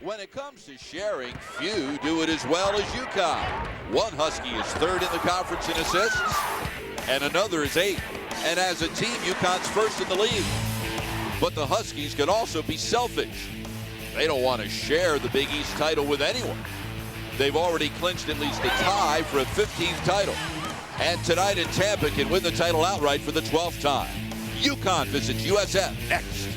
When it comes to sharing, few do it as well as UConn. One Husky is third in the conference in assists, and another is 8th. And as a team, UConn's first in the league. But the Huskies could also be selfish. They don't want to share the Big East title with anyone. They've already clinched at least a tie for a 15th title. And tonight in Tampa can win the title outright for the 12th time. UConn visits USF next.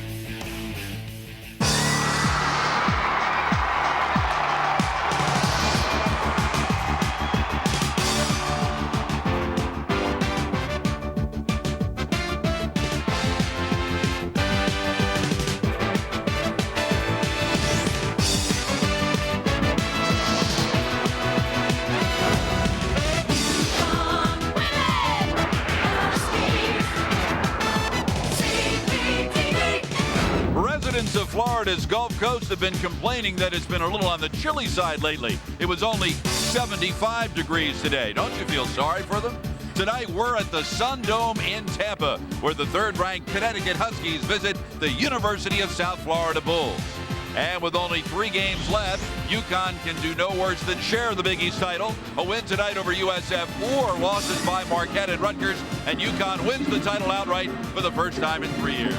Residents of Florida's Gulf Coast have been complaining that it's been a little on the chilly side lately. It was only 75 degrees today. Don't you feel sorry for them? Tonight we're at the Sun Dome in Tampa, where the third-ranked Connecticut Huskies visit the University of South Florida Bulls. And with only 3 games left, UConn can do no worse than share the Big East title. A win tonight over USF or losses by Marquette and Rutgers, and UConn wins the title outright for the first time in 3 years.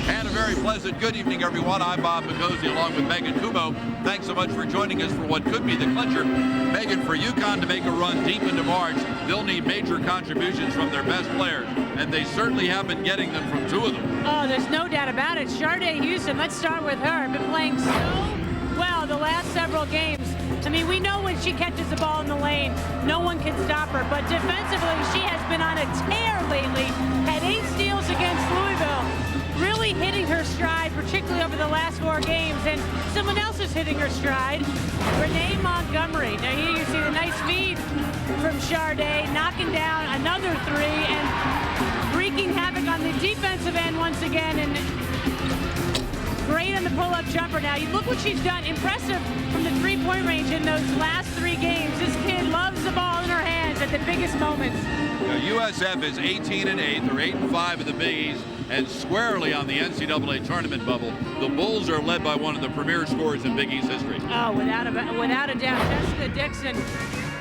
And a very pleasant good evening, everyone. I'm Bob Picozzi along with Megan Kumo. Thanks so much for joining us for what could be the clincher. Megan, for UConn to make a run deep into March, they'll need major contributions from their best players, and they certainly have been getting them from 2 of them. Oh, there's no doubt about it. Sharday Houston, let's start with her. Been playing so well the last several games. I mean, we know when she catches the ball in the lane, no one can stop her. But defensively, she has been on a tear lately. Had 8 steals against Louisville. Really hitting her stride, particularly over the last 4 games. And someone else is hitting her stride, Renee Montgomery. Now here you see the nice feed from Sharday, knocking down another 3 and wreaking havoc on the defensive end once again. And great on the pull-up jumper. Now, you look what she's done. Impressive from the 3-point range in those last 3 games. This kid loves the ball in her hands at the biggest moments. USF is 18-8. They're 8-5 in the Big East and squarely on the NCAA tournament bubble. The Bulls are led by one of the premier scorers in Big East history. Oh, without a doubt. Jessica Dixon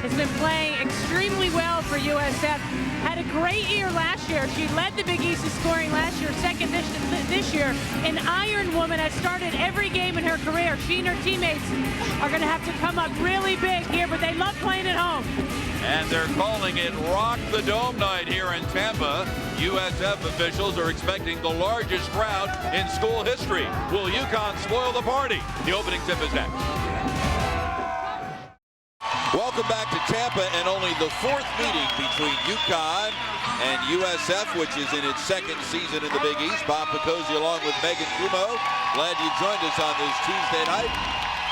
has been playing extremely well for USF. Had a great year last year. She led the Big East in scoring last year, second this year. An Iron Woman has started every game in her career. She and her teammates are going to have to come up really big here, but they love playing at home. And they're calling it Rock the Dome night here in Tampa. USF officials are expecting the largest crowd in school history. Will UConn spoil the party? The opening tip is next. Welcome back to Tampa, and only the 4th meeting between UConn and USF, which is in its 2nd season in the Big East. Bob Picozzi along with Megan Kumo. Glad you joined us on this Tuesday night.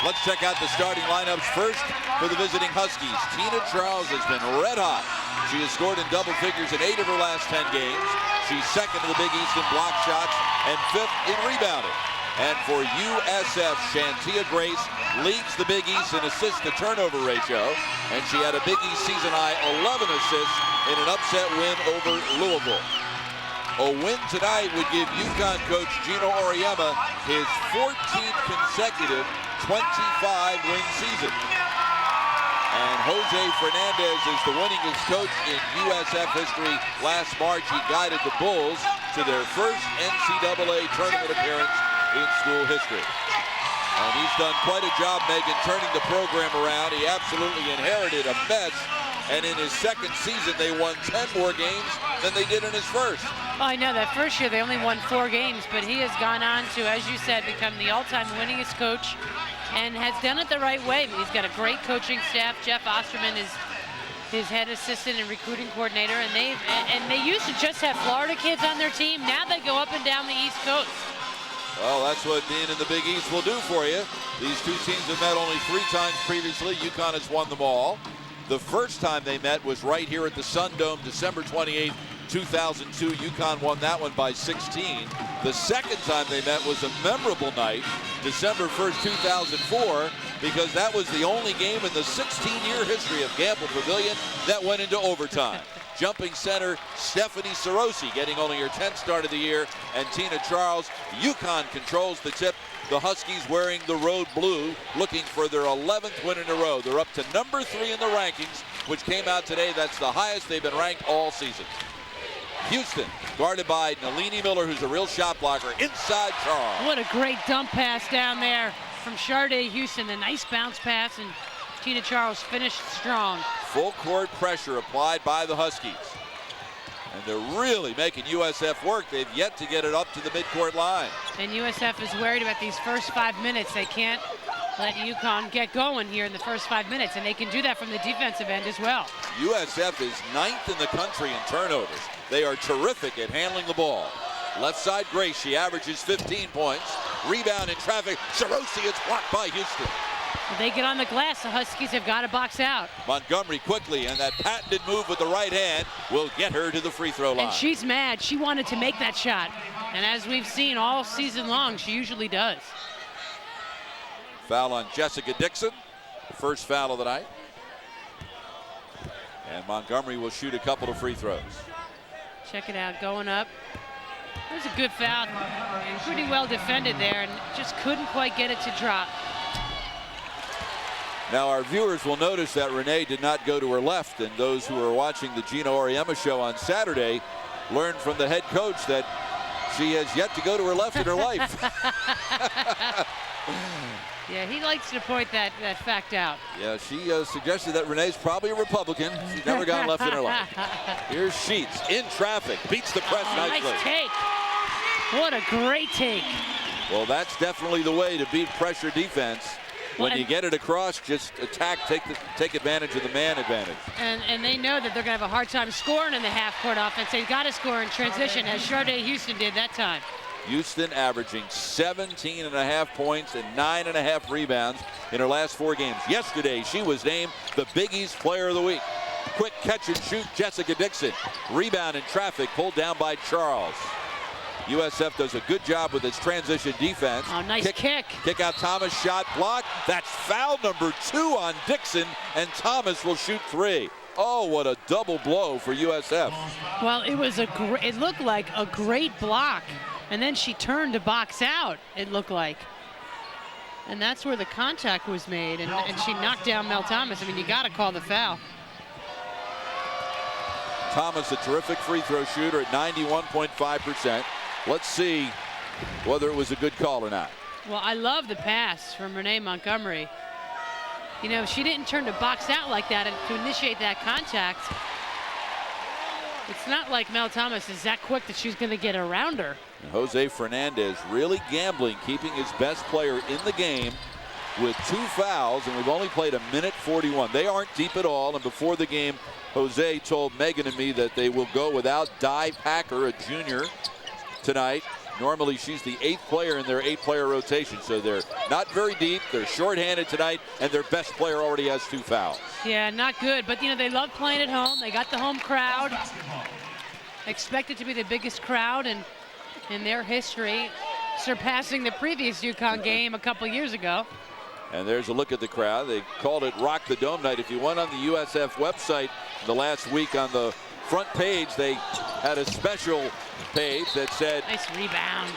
Let's check out the starting lineups first for the visiting Huskies. Tina Charles has been red hot. She has scored in double figures in 8 of her last 10 games. She's 2nd in the Big East in block shots and 5th in rebounding. And for USF, Shantia Grace leads the Big East in assist-to-turnover ratio, and she had a Big East season-high 11 assists in an upset win over Louisville. A win tonight would give UConn coach Gino Auriemma his 14th consecutive 25-win season. And Jose Fernandez is the winningest coach in USF history. Last March, he guided the Bulls to their first NCAA tournament appearance in school history. And he's done quite a job, Megan, turning the program around. He absolutely inherited a mess. And in his 2nd season, they won 10 more games than they did in his first. Well, I know that first year they only won 4 games, but he has gone on to, as you said, become the all-time winningest coach and has done it the right way. He's got a great coaching staff. Jeff Osterman is his head assistant and recruiting coordinator, and they used to just have Florida kids on their team. Now they go up and down the East Coast. Well, that's what being in the Big East will do for you. These 2 teams have met only 3 times previously. UConn has won them all. The first time they met was right here at the Sun Dome, December 28, 2002. UConn won that one by 16. The second time they met was a memorable night, December 1st, 2004, because that was the only game in the 16-year history of Gamble Pavilion that went into overtime. jumping center Stephanie Sarosi getting only her 10th start of the year, and Tina Charles. UConn controls the tip. The Huskies wearing the road blue, looking for their 11th win in a row. They're up to number 3 in the rankings, which came out today. That's the highest they've been ranked all season. Houston, guarded by Nalini Miller, who's a real shot blocker, inside Charles. What a great dump pass down there from Sade Houston. A nice bounce pass, and Tina Charles finished strong. Full court pressure applied by the Huskies. And they're really making USF work. They've yet to get it up to the midcourt line. And USF is worried about these first 5 minutes. They can't let UConn get going here in the first 5 minutes, and they can do that from the defensive end as well. USF is 9th in the country in turnovers. They are terrific at handling the ball. Left side Grace, she averages 15 points. Rebound in traffic. Sarosi is blocked by Houston. When they get on the glass, the Huskies have got to box out. Montgomery quickly, and that patented move with the right hand will get her to the free throw line. And she's mad. She wanted to make that shot. And as we've seen all season long, she usually does. Foul on Jessica Dixon. First foul of the night. And Montgomery will shoot a couple of free throws. Check it out, going up. It was a good foul. And pretty well defended there, and just couldn't quite get it to drop. Now our viewers will notice that Renee did not go to her left, and those who are watching the Gino Auriemma show on Saturday learned from the head coach that she has yet to go to her left in her life. Yeah, he likes to point that fact out. Yeah, she suggested that Renee's probably a Republican. She's never gone left in her life. Here's Sheets in traffic, beats the press nicely. Nice take. What a great take. Well, that's definitely the way to beat pressure defense. When you get it across, just attack, take advantage of the man advantage. And they know that they're going to have a hard time scoring in the half-court offense. They've got to score in transition, as Sade Houston did that time. Houston averaging 17.5 points and 9.5 rebounds in her last 4 games. Yesterday, she was named the Big East Player of the Week. Quick catch and shoot, Jessica Dixon. Rebound in traffic, pulled down by Charles. USF does a good job with its transition defense. Oh, nice kick. Kick out Thomas, shot blocked. That's foul number 2 on Dixon, and Thomas will shoot 3. Oh, what a double blow for USF. Well, it looked like a great block, and then she turned to box out, it looked like. And that's where the contact was made, and she knocked down Mel Thomas. I mean, you got to call the foul. Thomas, a terrific free throw shooter at 91.5%. Let's see whether it was a good call or not. Well, I love the pass from Renee Montgomery. You know, she didn't turn to box out like that and to initiate that contact. It's not like Mel Thomas is that quick that she's going to get around her. And Jose Fernandez really gambling, keeping his best player in the game with 2 fouls, and we've only played 1:41. They aren't deep at all, and before the game, Jose told Megan and me that they will go without Di Packer, a junior, tonight. Normally she's the 8th player in their 8-player rotation, so they're not very deep. They're shorthanded tonight, and their best player already has 2 fouls. Yeah, not good, but you know, they love playing at home. They got the home crowd. Expected to be the biggest crowd in their history, surpassing the previous UConn game a couple years ago. And there's a look at the crowd. They called it Rock the Dome Night. If you went on the USF website the last week, on the front page, they had a special page that said, nice rebound,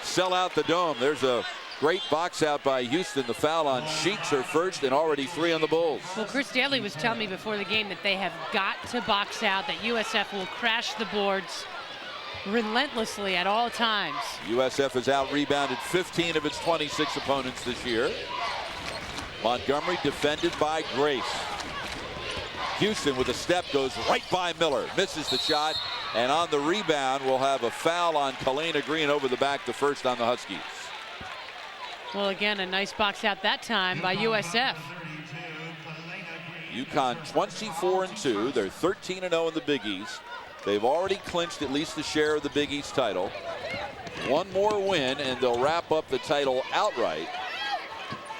sell out the dome. There's a great box out by Houston. The foul on Sheets, her first, and already 3 on the Bulls. Well, Chris Daly was telling me before the game that they have got to box out, that USF will crash the boards relentlessly at all times. USF has out-rebounded 15 of its 26 opponents this year. Montgomery defended by Grace. Houston with a step goes right by Miller, misses the shot, and on the rebound we'll have a foul on Kalena Green over the back, the first on the Huskies. Well, again, a nice box out that time by USF. UConn 24-2. They're 13-0 in the Big East. They've already clinched at least a share of the Big East title. One more win and they'll wrap up the title outright.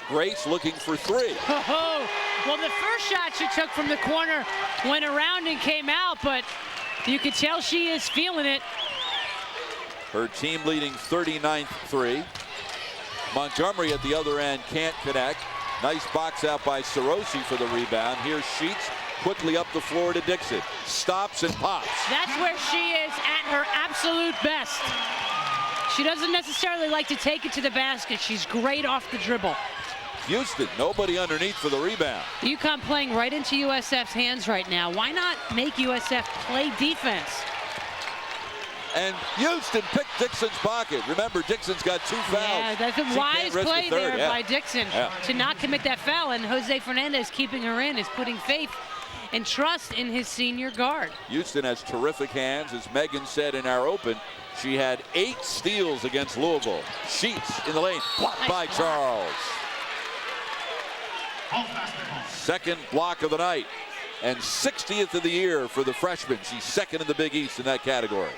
Grace looking for 3. Oh, well, the first shot she took from the corner went around and came out, but you could tell she is feeling it. Her team leading 39th 3. Montgomery at the other end can't connect. Nice box out by Sarosi for the rebound. Here's Sheets, Quickly up the floor to Dixon. Stops and pops. That's where she is at her absolute best. She doesn't necessarily like to take it to the basket. She's great off the dribble. Houston, nobody underneath for the rebound. UConn playing right into USF's hands right now. Why not make USF play defense? And Houston picked Dixon's pocket. Remember, Dixon's got 2 fouls. Yeah, that's a wise play there by Dixon Yeah. to not commit that foul. And Jose Fernandez keeping her in is putting faith and trust in his senior guard. Houston has terrific hands. As Megan said in our open, she had 8 steals against Louisville. Sheets in the lane, blocked by Charles. Second block of the night and 60th of the year for the freshman. She's second in the Big East in that category.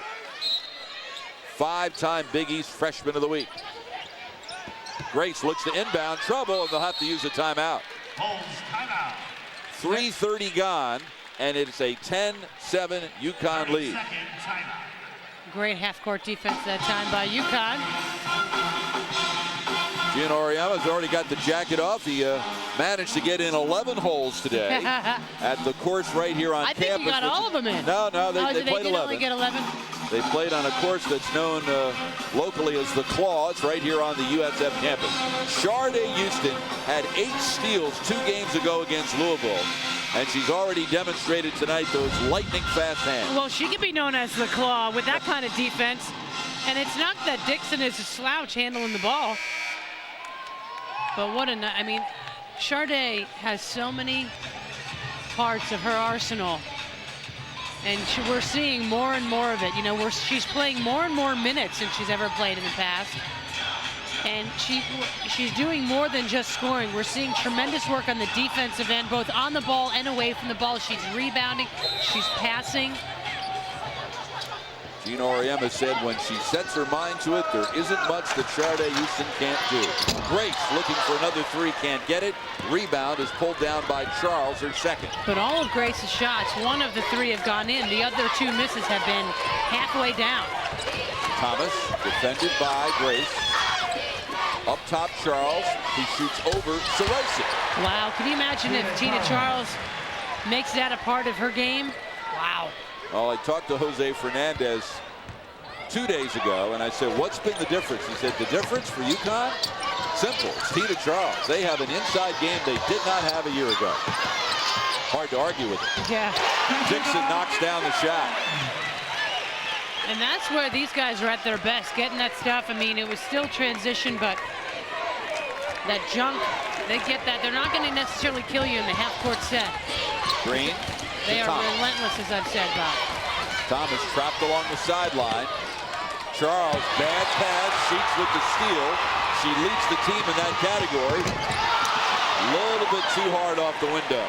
5-time Big East Freshman of the Week. Grace looks to inbound trouble, and they'll have to use a timeout. 3:30 gone, and it's a 10-7 UConn lead. Great half-court defense that time by UConn. Gino Auriema's already got the jacket off. He managed to get in 11 holes today at the course right here on campus. I think he got all of them in. No, they played 11. Only get 11? They played on a course that's known locally as the Claw. It's right here on the USF campus. Sharday Houston had 8 steals 2 games ago against Louisville. And she's already demonstrated tonight those lightning fast hands. Well, she could be known as the Claw with that kind of defense. And it's not that Dixon is a slouch handling the ball. But I mean, Sharday has so many parts of her arsenal. And we're seeing more and more of it. You know, she's playing more and more minutes than she's ever played in the past. And she's doing more than just scoring. We're seeing tremendous work on the defensive end, both on the ball and away from the ball. She's rebounding, she's passing. Gino Auriema said when she sets her mind to it, there isn't much that Sharday Houston can't do. Grace looking for another 3, can't get it. Rebound is pulled down by Charles, her second. But all of Grace's shots, 1 of the 3 have gone in. The other 2 misses have been halfway down. Thomas defended by Grace. Up top, Charles, who shoots over Sarosi. Wow, can you imagine if Tina Charles makes that a part of her game? Wow. Well, I talked to Jose Fernandez 2 days ago, and I said, what's been the difference? He said, the difference for UConn? Simple. It's Tina Charles. They have an inside game they did not have a year ago. Hard to argue with it. Yeah. Dixon knocks down the shot. And that's where these guys are at their best, getting that stuff. I mean, it was still transition, but that junk, they get that. They're not going to necessarily kill you in the half-court set. Green. They are relentless, as I've said, Bob. Thomas trapped along the sideline. Charles, bad pass, Sheets with the steal. She leads the team in that category. A little bit too hard off the window.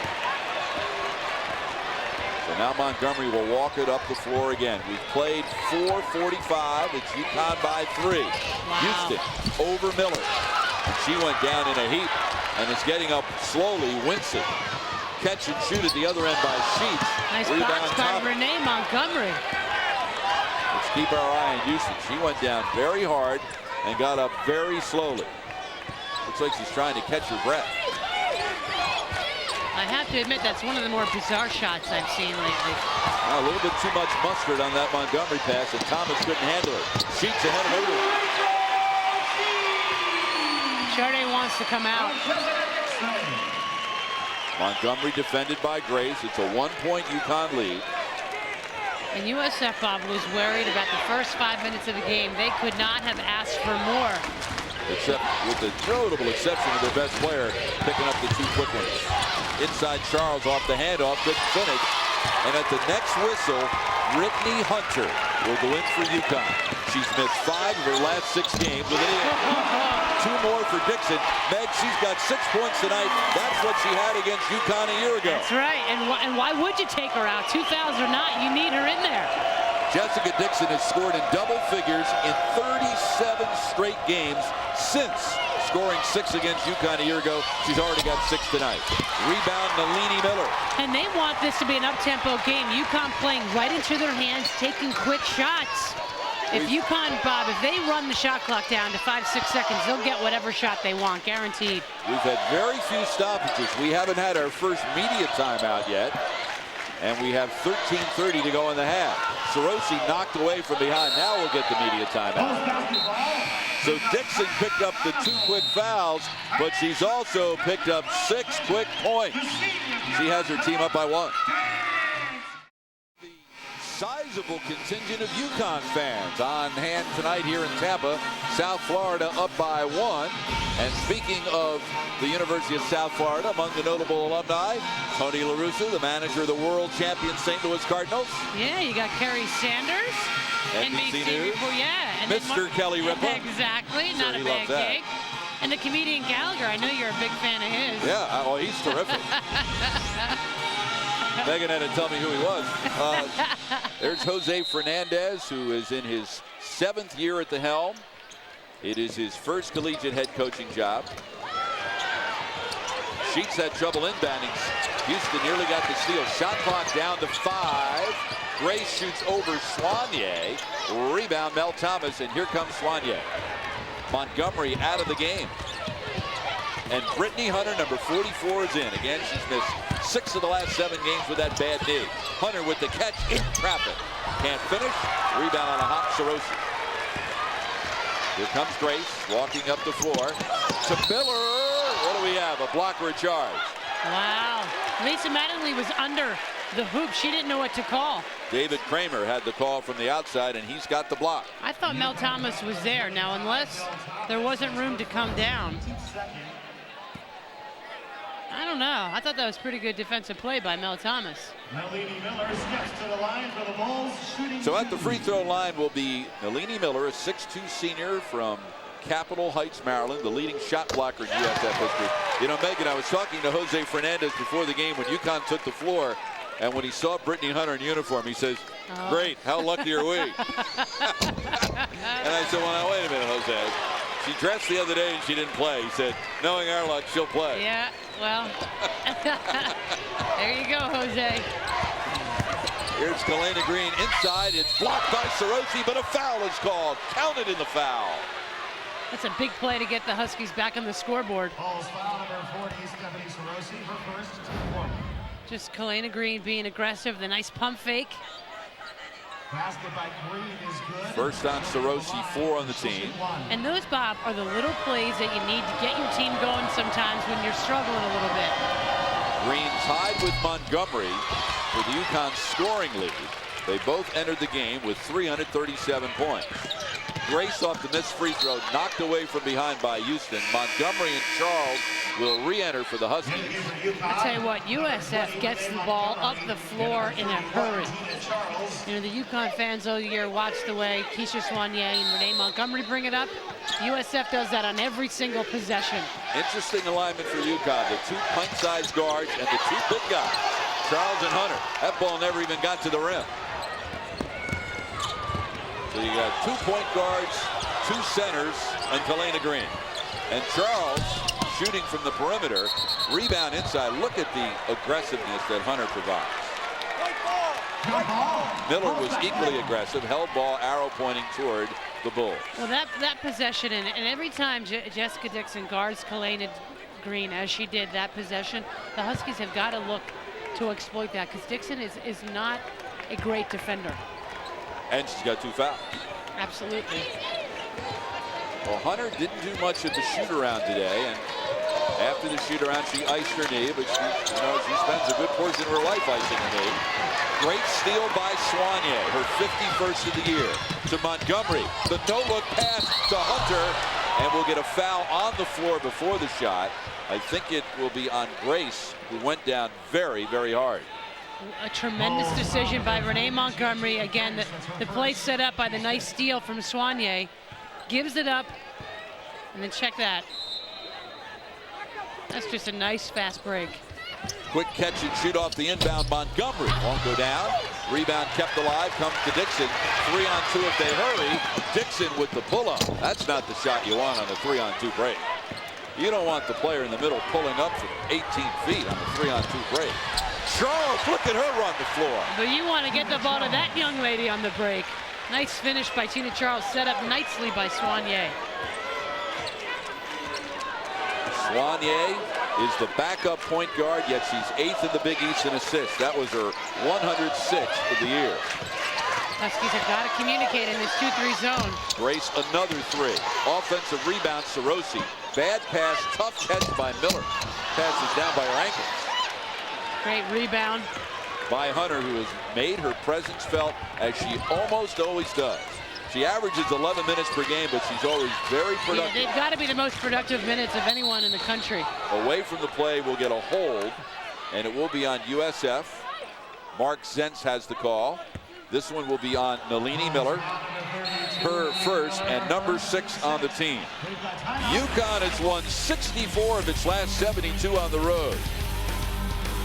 So now Montgomery will walk it up the floor again. We've played 4:45. It's UConn by 3. Wow. Houston over Miller. And she went down in a heap and is getting up slowly, wincing. Catch and shoot at the other end by Sheets. Nice Rebound box by Renee Montgomery. Let's keep our eye on Houston. She went down very hard and got up very slowly. Looks like she's trying to catch her breath. I have to admit, that's one of the more bizarre shots I've seen lately. A little bit too much mustard on that Montgomery pass, and Thomas couldn't handle it. Sheets ahead of Odom. Sharday wants to come out. Montgomery defended by Grace. It's a 1-point UConn lead. And USF, Bob, was worried about the first 5 minutes of the game. They could not have asked for more. Except with the notable exception of their best player picking up the 2 quick ones. Inside Charles off the handoff, good finish. And at the next whistle, Brittany Hunter will go in for UConn. She's missed 5 of her last 6 games with an 2 more for Dixon. Meg, she's got 6 points tonight. That's what she had against UConn a year ago. That's right. And why would you take her out? 2 fouls or not, you need her in there. Jessica Dixon has scored in double figures in 37 straight games since scoring 6 against UConn a year ago. She's already got 6 tonight. Rebound, Nalini Miller. And they want this to be an up-tempo game. UConn playing right into their hands, taking quick shots. If UConn, Bob, if they run the shot clock down to 5-6 seconds, they'll get whatever shot they want, guaranteed. We've had very few stoppages. We haven't had our first media timeout yet. And we have 13:30 to go in the half. Sarosi knocked away from behind. Now we'll get the media timeout. So Dixon picked up the 2 quick fouls, but she's also picked up 6 quick points. She has her team up by 1. The sizable contingent of UConn fans on hand tonight here in Tampa. South Florida up by 1. And speaking of the University of South Florida, among the notable alumni, Tony La Russa, the manager of the world champion St. Louis Cardinals. Yeah, you got Kerry Sanders. NBC News. Yeah. And Mr. Kelly Ripa. Exactly, Sure, not a bad gig. And the comedian Gallagher, I know you're a big fan of his. Yeah, well, he's terrific. Megan had to tell me who he was. There's Jose Fernandez, who is in his 7th year at the helm. It is his first collegiate head coaching job. Sheets had trouble inbounding. Houston nearly got the steal. Shot clock down to 5. Grace shoots over Soignier. Rebound Mel Thomas, and here comes Soignier. Montgomery out of the game. And Brittany Hunter, number 44, is in. Again, she's missed 6 of the last 7 games with that bad knee. Hunter with the catch in traffic. Can't finish. Rebound on a hot Sarosi. Here comes Grace walking up the floor to Miller. What do we have? A block or a charge? Wow. Lisa Mattingly was under the hoop. She didn't know what to call. David Kramer had the call from the outside, and he's got the block. I thought Mel Thomas was there. Now, unless there wasn't room to come down. I don't know. I thought that was pretty good defensive play by Mel Thomas. Nalini Miller steps to the line for the Bulls, shooting. So at the free throw line will be Nalini Miller, a 6'2" senior from Capitol Heights, Maryland, the leading shot blocker in USF history. You know, Megan, I was talking to Jose Fernandez before the game when UConn took the floor, and when he saw Brittany Hunter in uniform, he says, "Great, how lucky are we?" And I said, "Well, now wait a minute, Jose. She dressed the other day and she didn't play." He said, "Knowing our luck, she'll play." Yeah, well, there you go, Jose. Here's Kalena Green inside. It's blocked by Sarosi, but a foul is called. Counted in the foul. That's a big play to get the Huskies back on the scoreboard. Bulls foul number 40, Stephanie Sarosi, her first team. Just Kalena Green being aggressive, the nice pump fake. Basket by Green is good. First on Sarosi, 4 on the team. And those, Bob, are the little plays that you need to get your team going sometimes when you're struggling a little bit. Green tied with Montgomery for the UConn scoring lead. They both entered the game with 337 points. Grace off the missed free throw, knocked away from behind by Houston. Montgomery and Charles will re-enter for the Huskies. I tell you what, USF gets the ball up the floor in a hurry. You know, the UConn fans all year watched the way Keisha Soignier and Renee Montgomery bring it up. USF does that on every single possession. Interesting alignment for UConn. The 2 pint-sized guards and the 2 big guys, Charles and Hunter. That ball never even got to the rim. So you got 2 point guards, 2 centers, and Kalena Green. And Charles shooting from the perimeter. Rebound inside. Look at the aggressiveness that Hunter provides. Miller was equally aggressive. Held ball, arrow pointing toward the Bulls. Well, that possession, and every time Jessica Dixon guards Kalena Green as she did that possession, the Huskies have got to look to exploit that, because Dixon is not a great defender. And she's got 2 fouls. Absolutely. Well, Hunter didn't do much at the shoot-around today, and after the shoot-around, she iced her knee, but she spends a good portion of her life icing her knee. Great steal by Soignier, her 51st of the year. To Montgomery, the no-look pass to Hunter, and we'll get a foul on the floor before the shot. I think it will be on Grace, who went down very, very hard. A tremendous decision by Renee Montgomery. Again, the play set up by the nice steal from Soignier. Gives it up, and then check that. That's just a nice fast break. Quick catch and shoot off the inbound. Montgomery won't go down. Rebound kept alive, comes to Dixon. 3-on-2 if they hurry. Dixon with the pull-up. That's not the shot you want on a 3-on-2 break. You don't want the player in the middle pulling up from 18 feet on a 3-on-2 break. Charles, look at her run the floor. But you want to get the ball to that young lady on the break. Nice finish by Tina Charles, set up nicely by Soignier. Soignier is the backup point guard, yet she's 8th in the Big East in assists. That was her 106th of the year. Huskies have got to communicate in this 2-3 zone. Grace, another 3. Offensive rebound, Sarosi. Bad pass, tough catch by Miller. Passes down by her ankles. Great rebound By Hunter, who has made her presence felt as she almost always does. She averages 11 minutes per game, but she's always very productive. Yeah, they've got to be the most productive minutes of anyone in the country. Away from the play, will get a hold, and it will be on USF. Mark Zentz has the call. This one will be on Nalini Miller, her first, and number 6 on the team. UConn has won 64 of its last 72 on the road.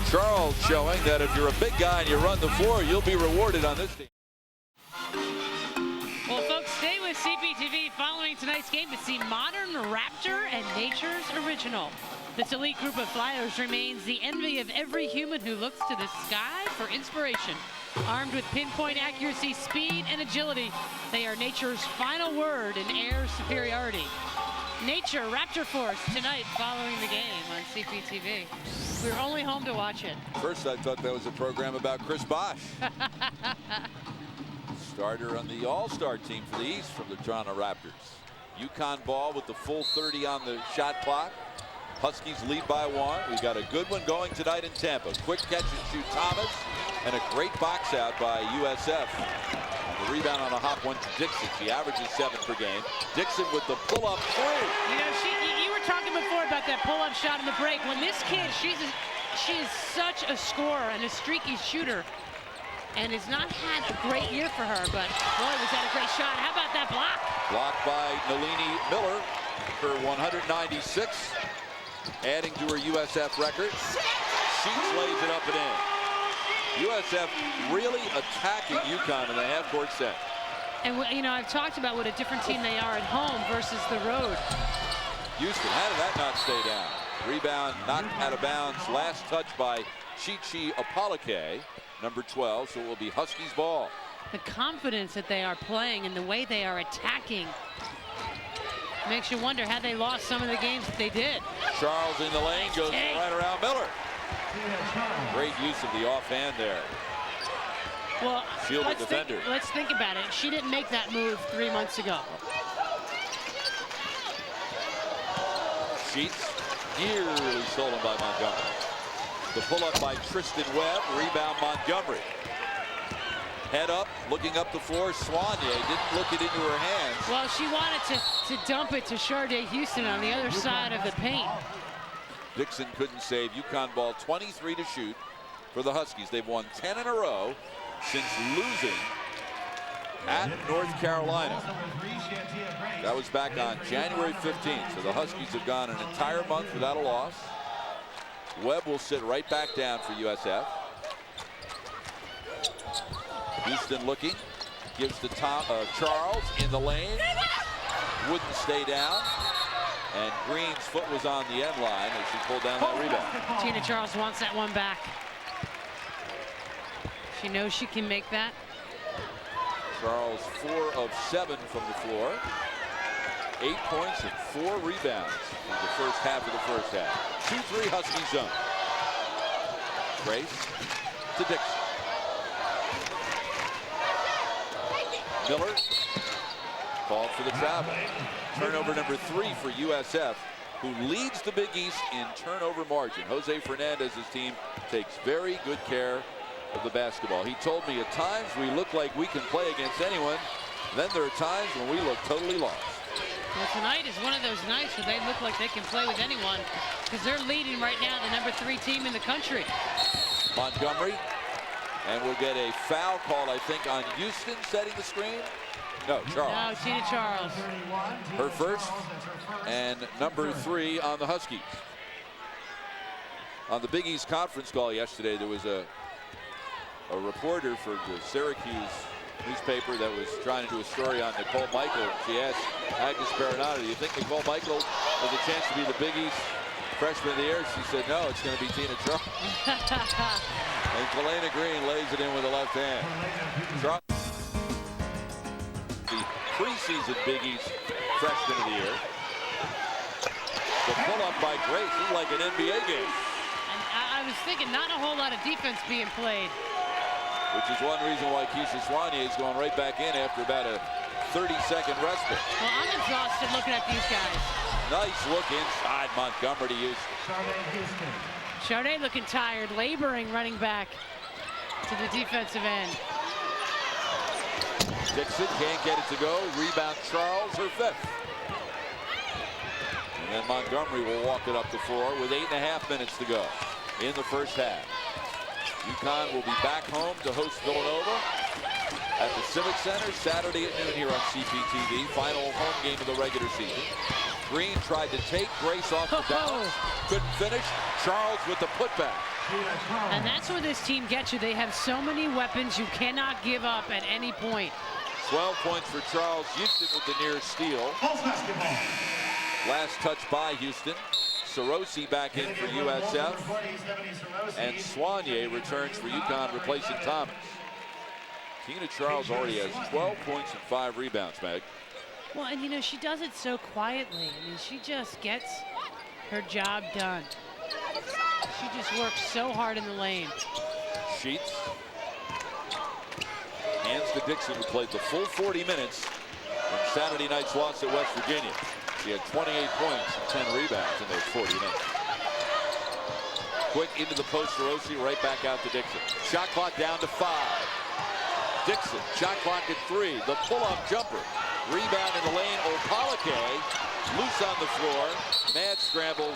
Charles showing that if you're a big guy and you run the floor, you'll be rewarded on this team. Well, folks, stay with CPTV following tonight's game to see Modern Raptor and Nature's Original. This elite group of flyers remains the envy of every human who looks to the sky for inspiration. Armed with pinpoint accuracy, speed, and agility, they are nature's final word in air superiority. Nature Raptor Force tonight following the game on CPTV. We're only home to watch it. First, I thought that was a program about Chris Bosh. Starter on the All-Star team for the East from the Toronto Raptors. UConn ball with the full 30 on the shot clock. Huskies lead by 1. We got a good one going tonight in Tampa. Quick catch and shoot Thomas, and a great box out by USF. The rebound on a hop one to Dixon. She averages 7 per game. Dixon with the pull-up 3. You know, you were talking before about that pull-up shot in the break. When this kid, she is such a scorer and a streaky shooter, and has not had a great year for her, but boy, was that a great shot. How about that block? Blocked by Nalini Miller, her 196, adding to her USF record. Sheets lays it up and in. USF really attacking UConn in the half-court set. And, you know, I've talked about what a different team they are at home versus the road. Houston, how did that not stay down? Rebound knocked out of bounds. Last touch by Chi-Chi Apolike, number 12, so it will be Huskies ball. The confidence that they are playing and the way they are attacking makes you wonder had they lost some of the games that they did. Charles in the lane, goes right around Miller. Great use of the offhand there. Well, Shielded defender. Let's think about it. She didn't make that move 3 months ago. Sheets nearly stolen by Montgomery. The pull-up by Tristan Webb. Rebound Montgomery. Head up, looking up the floor. Swanier didn't look it into her hands. Well, she wanted to dump it to Sharday Houston on the other side of the paint. Dixon couldn't save. UConn ball 23 to shoot for the Huskies. They've won 10 in a row since losing at North Carolina. That was back on January 15th. So the Huskies have gone an entire month without a loss. Webb will sit right back down for USF. Houston looking, gives to Charles in the lane. Wouldn't stay down. And Green's foot was on the end line as she pulled down that rebound. Tina Charles wants that one back. She knows she can make that. Charles 4 of 7 from the floor. 8 points and 4 rebounds in the first half of the first half. 2-3 Husky zone. Grace to Dixon. Miller called for the travel. Turnover number 3 for USF, who leads the Big East in turnover margin. Jose Fernandez's team takes very good care of the basketball. He told me at times we look like we can play against anyone. Then there are times when we look totally lost. Well, tonight is one of those nights where they look like they can play with anyone because they're leading right now the number 3 team in the country. Montgomery, and we'll get a foul call, I think, on Houston setting the screen. No, Charles. No, Tina Charles. Her first, and number 3 on the Huskies. On the Big East conference call yesterday, there was a reporter for the Syracuse newspaper that was trying to do a story on Nicole Michael. She asked Agnes Baronato, do you think Nicole Michael has a chance to be the Big East freshman of the year? She said, no, it's going to be Tina Charles. And Kalena Green lays it in with the left hand. The preseason Big East freshman of the year. The pull-up by Grace is like an NBA game. And I was thinking not a whole lot of defense being played. Which is one reason why Keisha Soignier is going right back in after about a 30-second respite. Well, I'm exhausted looking at these guys. Nice look inside Montgomery to use. Charday looking tired, laboring running back to the defensive end. Dixon can't get it to go. Rebound Charles, her fifth. And then Montgomery will walk it up the floor with 8.5 minutes to go in the first half. UConn will be back home to host Villanova at the Civic Center Saturday at noon here on CPTV. Final home game of the regular season. Green tried to take Grace off the bounce. Couldn't finish. Charles with the putback. And that's where this team gets you. They have so many weapons you cannot give up at any point. 12 points for Charles. Houston with the near steal. Last touch by Houston. Sarosi back in for USF. And Soignier returns for UConn, replacing Thomas. Tina Charles already has 12 points and 5 rebounds, Meg. Well, and you know, she does it so quietly. I mean, she just gets her job done. She just works so hard in the lane. Sheets. Hands to Dixon, who played the full 40 minutes in Saturday night's loss at West Virginia. She had 28 points and 10 rebounds in those 40 minutes. Quick into the post for Osi, right back out to Dixon. Shot clock down to 5. Dixon, shot clock at 3. The pull-up jumper. Rebound in the lane. Opalake loose on the floor. Mad scramble.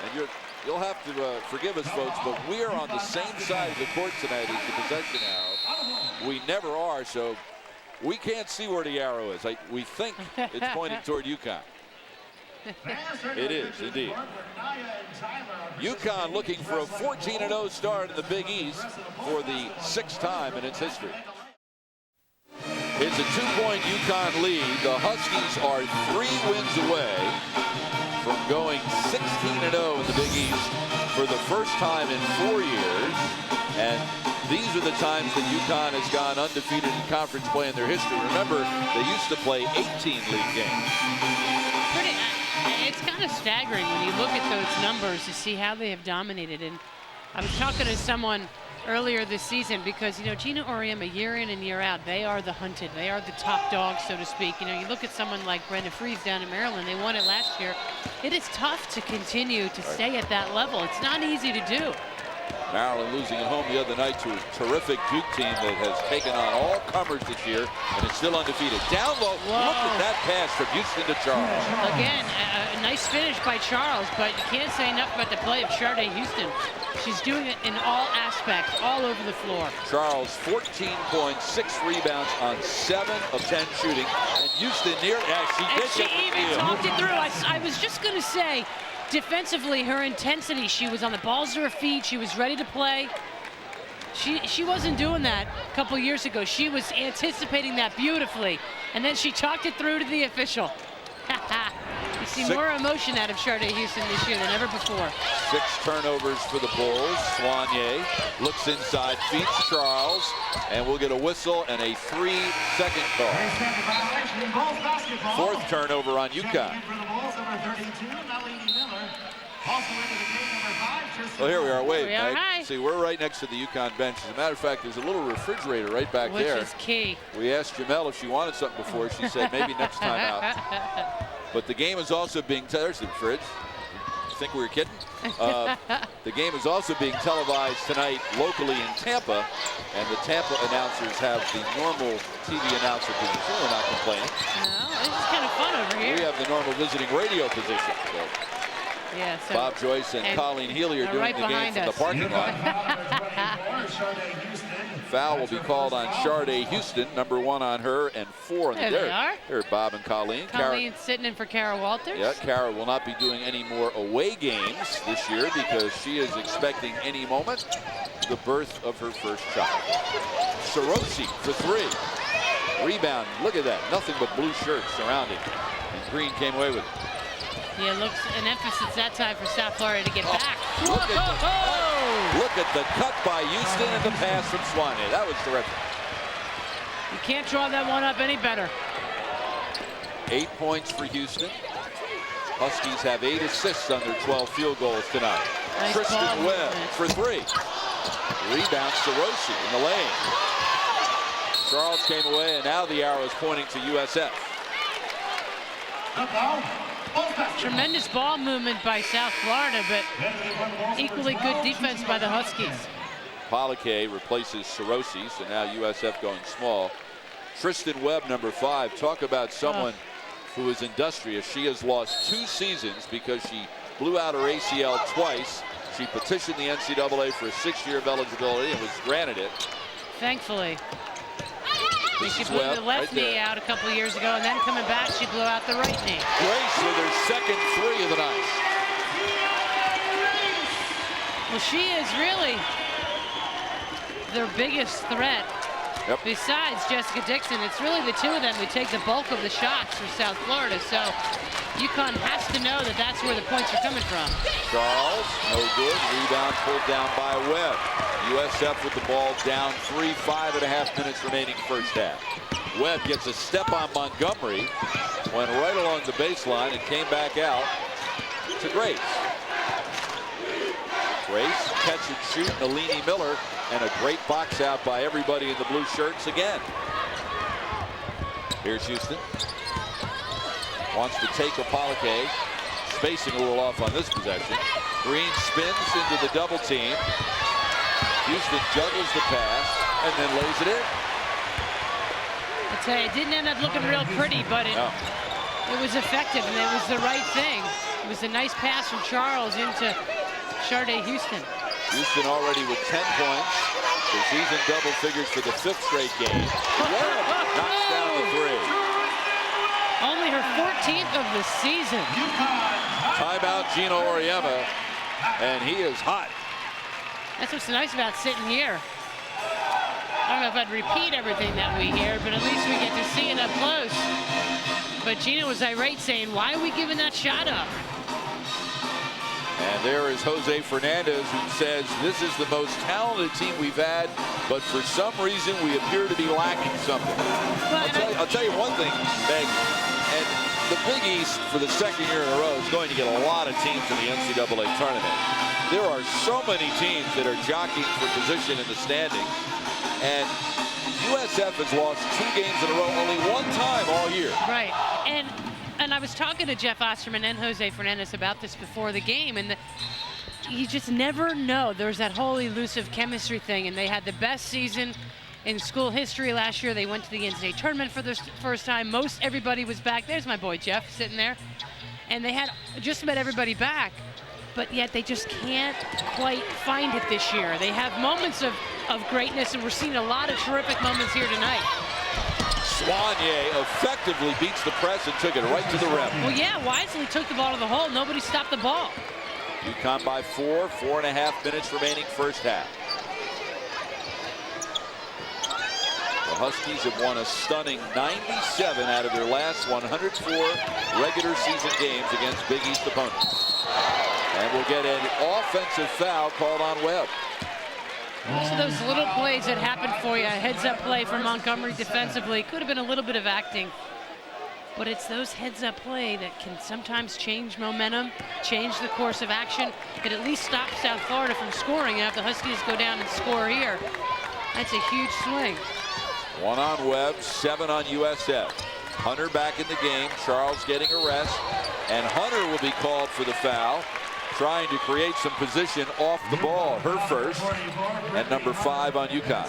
And you'll have to forgive us, folks, but we're on the same side of the court tonight as the possession arrow. We never are, so we can't see where the arrow is. We think it's pointing toward UConn. It is, indeed. UConn looking for a 14-0 start in the Big East for the 6th time in its history. It's a 2-point UConn lead. The Huskies are 3 wins away from going 16-0 in the Big East for the first time in 4 years. And these are the times that UConn has gone undefeated in conference play in their history. Remember, they used to play 18 league games. It's kind of staggering when you look at those numbers to see how they have dominated. And I was talking to someone earlier this season because, you know, Gina Auriemma, year in and year out, they are the hunted. They are the top dogs, so to speak. You know, you look at someone like Brenda Fries down in Maryland. They won it last year. It is tough to continue to stay at that level. It's not easy to do. Maryland losing at home the other night to a terrific Duke team that has taken on all comers this year and is still undefeated. Down low, look at that pass from Houston to Charles. Again, a nice finish by Charles, but you can't say enough about the play of Charday Houston. She's doing it in all aspects, all over the floor. Charles, 14 points, 6 rebounds on 7 of 10 shooting. And Houston near, she even talked it through. I was just going to say, defensively, her intensity, she was on the balls to her feet. She was ready to play. She wasn't doing that a couple years ago. She was anticipating that beautifully. And then she talked it through to the official. You see more emotion out of Charday Houston this year than ever before. 6 turnovers for the Bulls. Soignier looks inside, feeds Charles, and we'll get a whistle and a 3-second call. 4th turnover on UConn. Well, here we are. Wait, see, we're right next to the UConn bench. As a matter of fact, there's a little refrigerator right back there. Which is key. We asked Jamel if she wanted something before. She said maybe next time out. But the game is also being, there's the fridge. You think we were kidding? The game is also being televised tonight locally in Tampa, and the Tampa announcers have the normal TV announcer position. We're not complaining. No, this is kind of fun over here. We have the normal visiting radio position. So. Yeah, so Bob Joyce and Colleen Healy are doing right the game from the parking lot. Foul will be called on Charday Houston, number 1 on her, and 4 on the There they are. Here are Bob and Colleen. Colleen's sitting in for Kara Walters. Yeah, Kara will not be doing any more away games this year because she is expecting any moment the birth of her first child. Sarosi for 3. Rebound, look at that. Nothing but blue shirts surrounding. And Green came away with it. Yeah, looks an emphasis that time for South Florida to get back. Look at the cut by Houston and the pass from Soignier. That was terrific. You can't draw that one up any better. 8 points for Houston. Huskies have 8 assists on their 12 field goals tonight. Nice Tristan Webb for 3. Rebound Sarosi in the lane. Charles came away, and now the arrow is pointing to USF. Tremendous ball movement by South Florida, but equally good defense by the Huskies. Polike replaces Sarosi, so now USF going small. Tristan Webb, number 5. Talk about someone who is industrious. She has lost 2 seasons because she blew out her ACL twice. She petitioned the NCAA for a 6-year of eligibility and was granted it. Thankfully. She blew Webb the left knee out a couple of years ago, and then coming back, she blew out the right knee. Grace with her second 3 of the night. Well, she is really their biggest threat. Yep. Besides Jessica Dixon, it's really the 2 of them who take the bulk of the shots for South Florida. So UConn has to know that that's where the points are coming from. Charles, no good. Rebound pulled down by Webb. USF with the ball down 3, 5.5 minutes remaining first half. Webb gets a step on Montgomery, went right along the baseline and came back out to Grace. Grace, catch and shoot, Nalini Miller, and a great box out by everybody in the blue shirts again. Here's Houston. Wants to take Polike. Spacing a little off on this possession. Green spins into the double team. Houston juggles the pass and then lays it in. I tell you, it didn't end up looking real pretty, but it was effective, and it was the right thing. It was a nice pass from Charles into Sharday Houston. Houston already with 10 points. So she's in double figures for the 5th straight game. Webb knocks down the 3. Only her 14th of the season. Timeout Gino Auriemma, and he is hot. That's what's nice about sitting here. I don't know if I'd repeat everything that we hear, but at least we get to see it up close. But Gino was irate, saying, why are we giving that shot up? And there is Jose Fernandez, who says this is the most talented team we've had, but for some reason we appear to be lacking something. I'll tell you one thing, Meg, and the Big East for the 2nd year in a row is going to get a lot of teams in the NCAA tournament. There are so many teams that are jockeying for position in the standings, and USF has lost 2 games in a row only 1 time all year. Right, and I was talking to Jeff Osterman and Jose Fernandez about this before the game, and you just never know. There's that whole elusive chemistry thing, and they had the best season in school history last year. They went to the NCAA tournament for the first time. Most everybody was back. There's my boy Jeff sitting there, and they had just about everybody back, but yet they just can't quite find it this year. They have moments of greatness, and we're seeing a lot of terrific moments here tonight. Swanier effectively beats the press and took it right to the rim. Well, yeah, wisely took the ball to the hole. Nobody stopped the ball. UConn by 4, 4.5 minutes remaining first half. The Huskies have won a stunning 97 out of their last 104 regular season games against Big East opponents. And we'll get an offensive foul called on Webb. Those are those little plays that happen for you. A heads-up play for Montgomery defensively. Could have been a little bit of acting. But it's those heads-up play that can sometimes change momentum, change the course of action. It at least stops South Florida from scoring. And if the Huskies go down and score here, that's a huge swing. 1 on Webb, 7 on USF. Hunter back in the game. Charles getting a rest. And Hunter will be called for the foul, trying to create some position off the ball. Her first, and number 5 on UConn.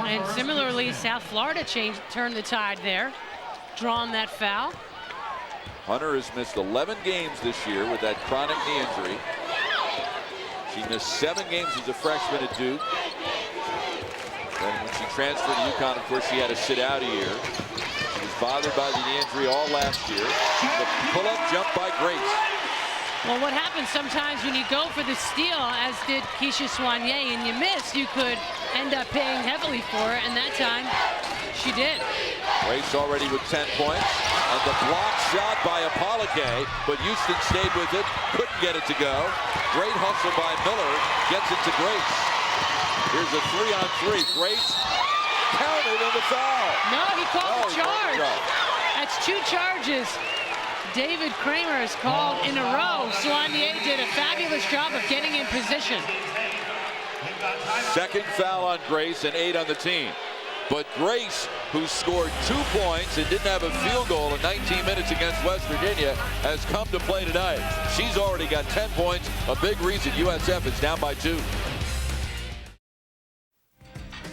And similarly, South Florida turned the tide there, drawn that foul. Hunter has missed 11 games this year with that chronic knee injury. She missed 7 games as a freshman at Duke. And when she transferred to UConn, of course, she had to sit out a year. She was bothered by the knee injury all last year. The pull-up jump by Grace. Well, what happens sometimes when you go for the steal, as did Keisha Swanier, and you miss, you could end up paying heavily for it, and that time she did. Grace already with 10 points, and the block shot by Polike, but Houston stayed with it, couldn't get it to go. Great hustle by Miller, gets it to Grace. Here's a 3-on-3. Grace counted on the foul. No, he called the charge. That's 2 charges. David Kramer is called in a row. Soignier did a fabulous job of getting in position. Second foul on Grace and 8 on the team. But Grace, who scored 2 points and didn't have a field goal in 19 minutes against West Virginia, has come to play tonight. She's already got 10 points, a big reason USF is down by 2.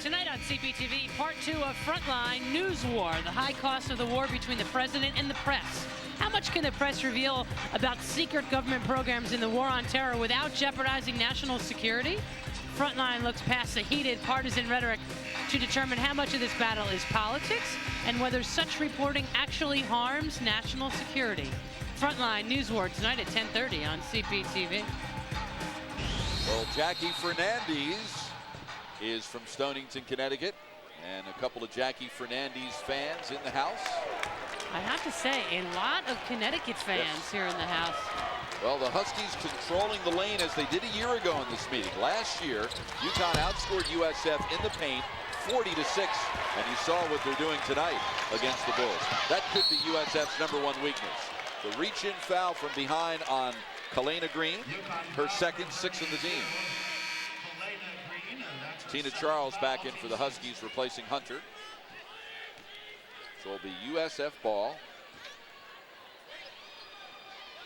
Tonight on CPTV, part 2 of Frontline News War, the high cost of the war between the president and the press. How much can the press reveal about secret government programs in the war on terror without jeopardizing national security? Frontline looks past the heated partisan rhetoric to determine how much of this battle is politics and whether such reporting actually harms national security. Frontline News War tonight at 10:30 on CPTV. Well, Jackie Fernandez is from Stonington, Connecticut, and a couple of Jackie Fernandez fans in the house. I have to say, a lot of Connecticut fans here in the house. Well, the Huskies controlling the lane as they did a year ago in this meeting. Last year, UConn outscored USF in the paint 40-6, and you saw what they're doing tonight against the Bulls. That could be USF's #1 weakness. The reach-in foul from behind on Kalena Green, her second, 6 on the team. Tina Charles back in for the Huskies, replacing Hunter. So it'll be USF ball.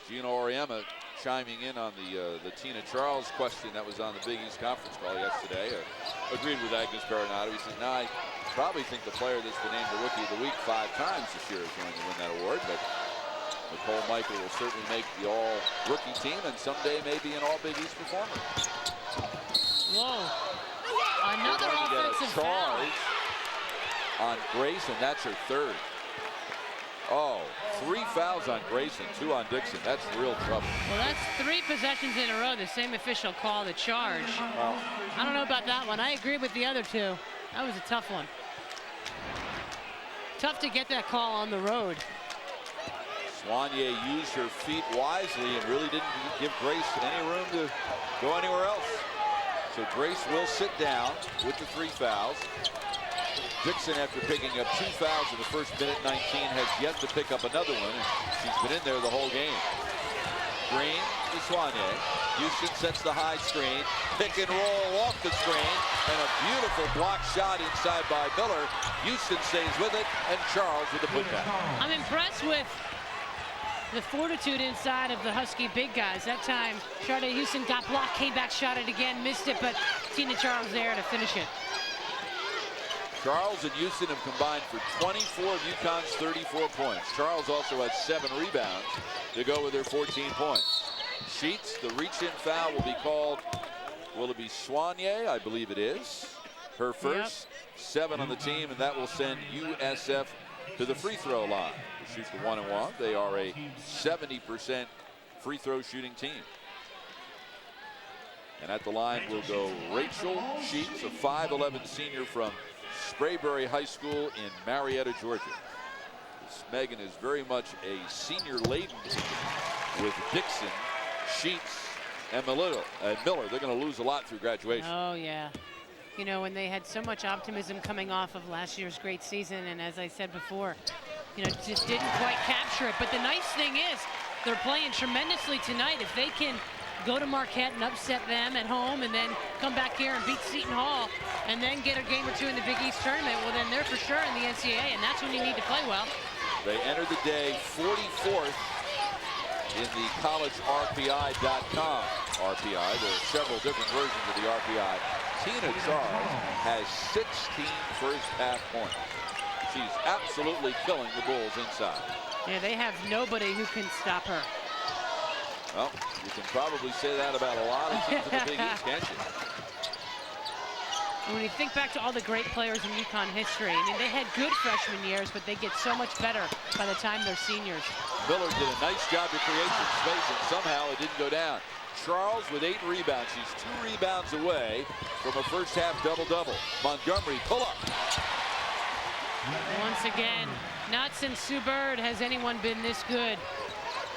Gino Auriemma chiming in on the Tina Charles question that was on the Big East conference call yesterday. Agreed with Agnes Baronato. He said, no, I probably think the player that's been named the Rookie of the Week 5 times this year is going to win that award. But Nicole Michael will certainly make the all-rookie team and someday maybe an all-Big East performer. Whoa. Another offensive foul on Grace, and that's her third. Oh, 3 fouls on Grace and 2 on Dixon. That's real trouble. Well, that's 3 possessions in a row. The same official call the charge. Well, I don't know about that one. I agree with the other 2. That was a tough one. Tough to get that call on the road. Soignier used her feet wisely and really didn't give Grace any room to go anywhere else. So Grace will sit down with the 3 fouls. Dixon, after picking up 2 fouls in the first minute 19, has yet to pick up another one. She's been in there the whole game. Green to Soignier. Houston sets the high screen. Pick and roll off the screen. And a beautiful block shot inside by Miller. Houston stays with it, and Charles with the putback. I'm impressed with the fortitude inside of the Husky big guys. That time, Sharday Houston got blocked, came back, shot it again, missed it, but Tina Charles there to finish it. Charles and Houston have combined for 24 of UConn's 34 points. Charles also has 7 rebounds to go with her 14 points. Sheets, the reach-in foul will be called, will it be Soignier? I believe it is. Her first, 7 on the team, and that will send USF to the free throw line to shoot the 1-and-1. They are a 70% free throw shooting team. And at the line will go Rachel Sheets, a 5'11 senior from Sprayberry High School in Marietta, Georgia. This Megan is very much a senior laden with Dixon, Sheets, and Miller. They're going to lose a lot through graduation. Oh, yeah. You know, when they had so much optimism coming off of last year's great season, and as I said before, you know, just didn't quite capture it. But the nice thing is they're playing tremendously tonight. If they can go to Marquette and upset them at home and then come back here and beat Seton Hall and then get a game or 2 in the Big East tournament, well, then they're for sure in the NCAA, and that's when you need to play well. They entered the day 44th in the collegeRPI.com RPI. There are several different versions of the RPI. Tina Charles has 16 first half points. She's absolutely killing the Bulls inside. Yeah, they have nobody who can stop her. Well, you can probably say that about a lot of teams in the Big East, can't you? And when you think back to all the great players in UConn history, I mean, they had good freshman years, but they get so much better by the time they're seniors. Miller did a nice job to create some space, and somehow it didn't go down. Charles with 8 rebounds. She's 2 rebounds away from a first half double-double. Montgomery pull up. Once again, not since Sue Bird has anyone been this good.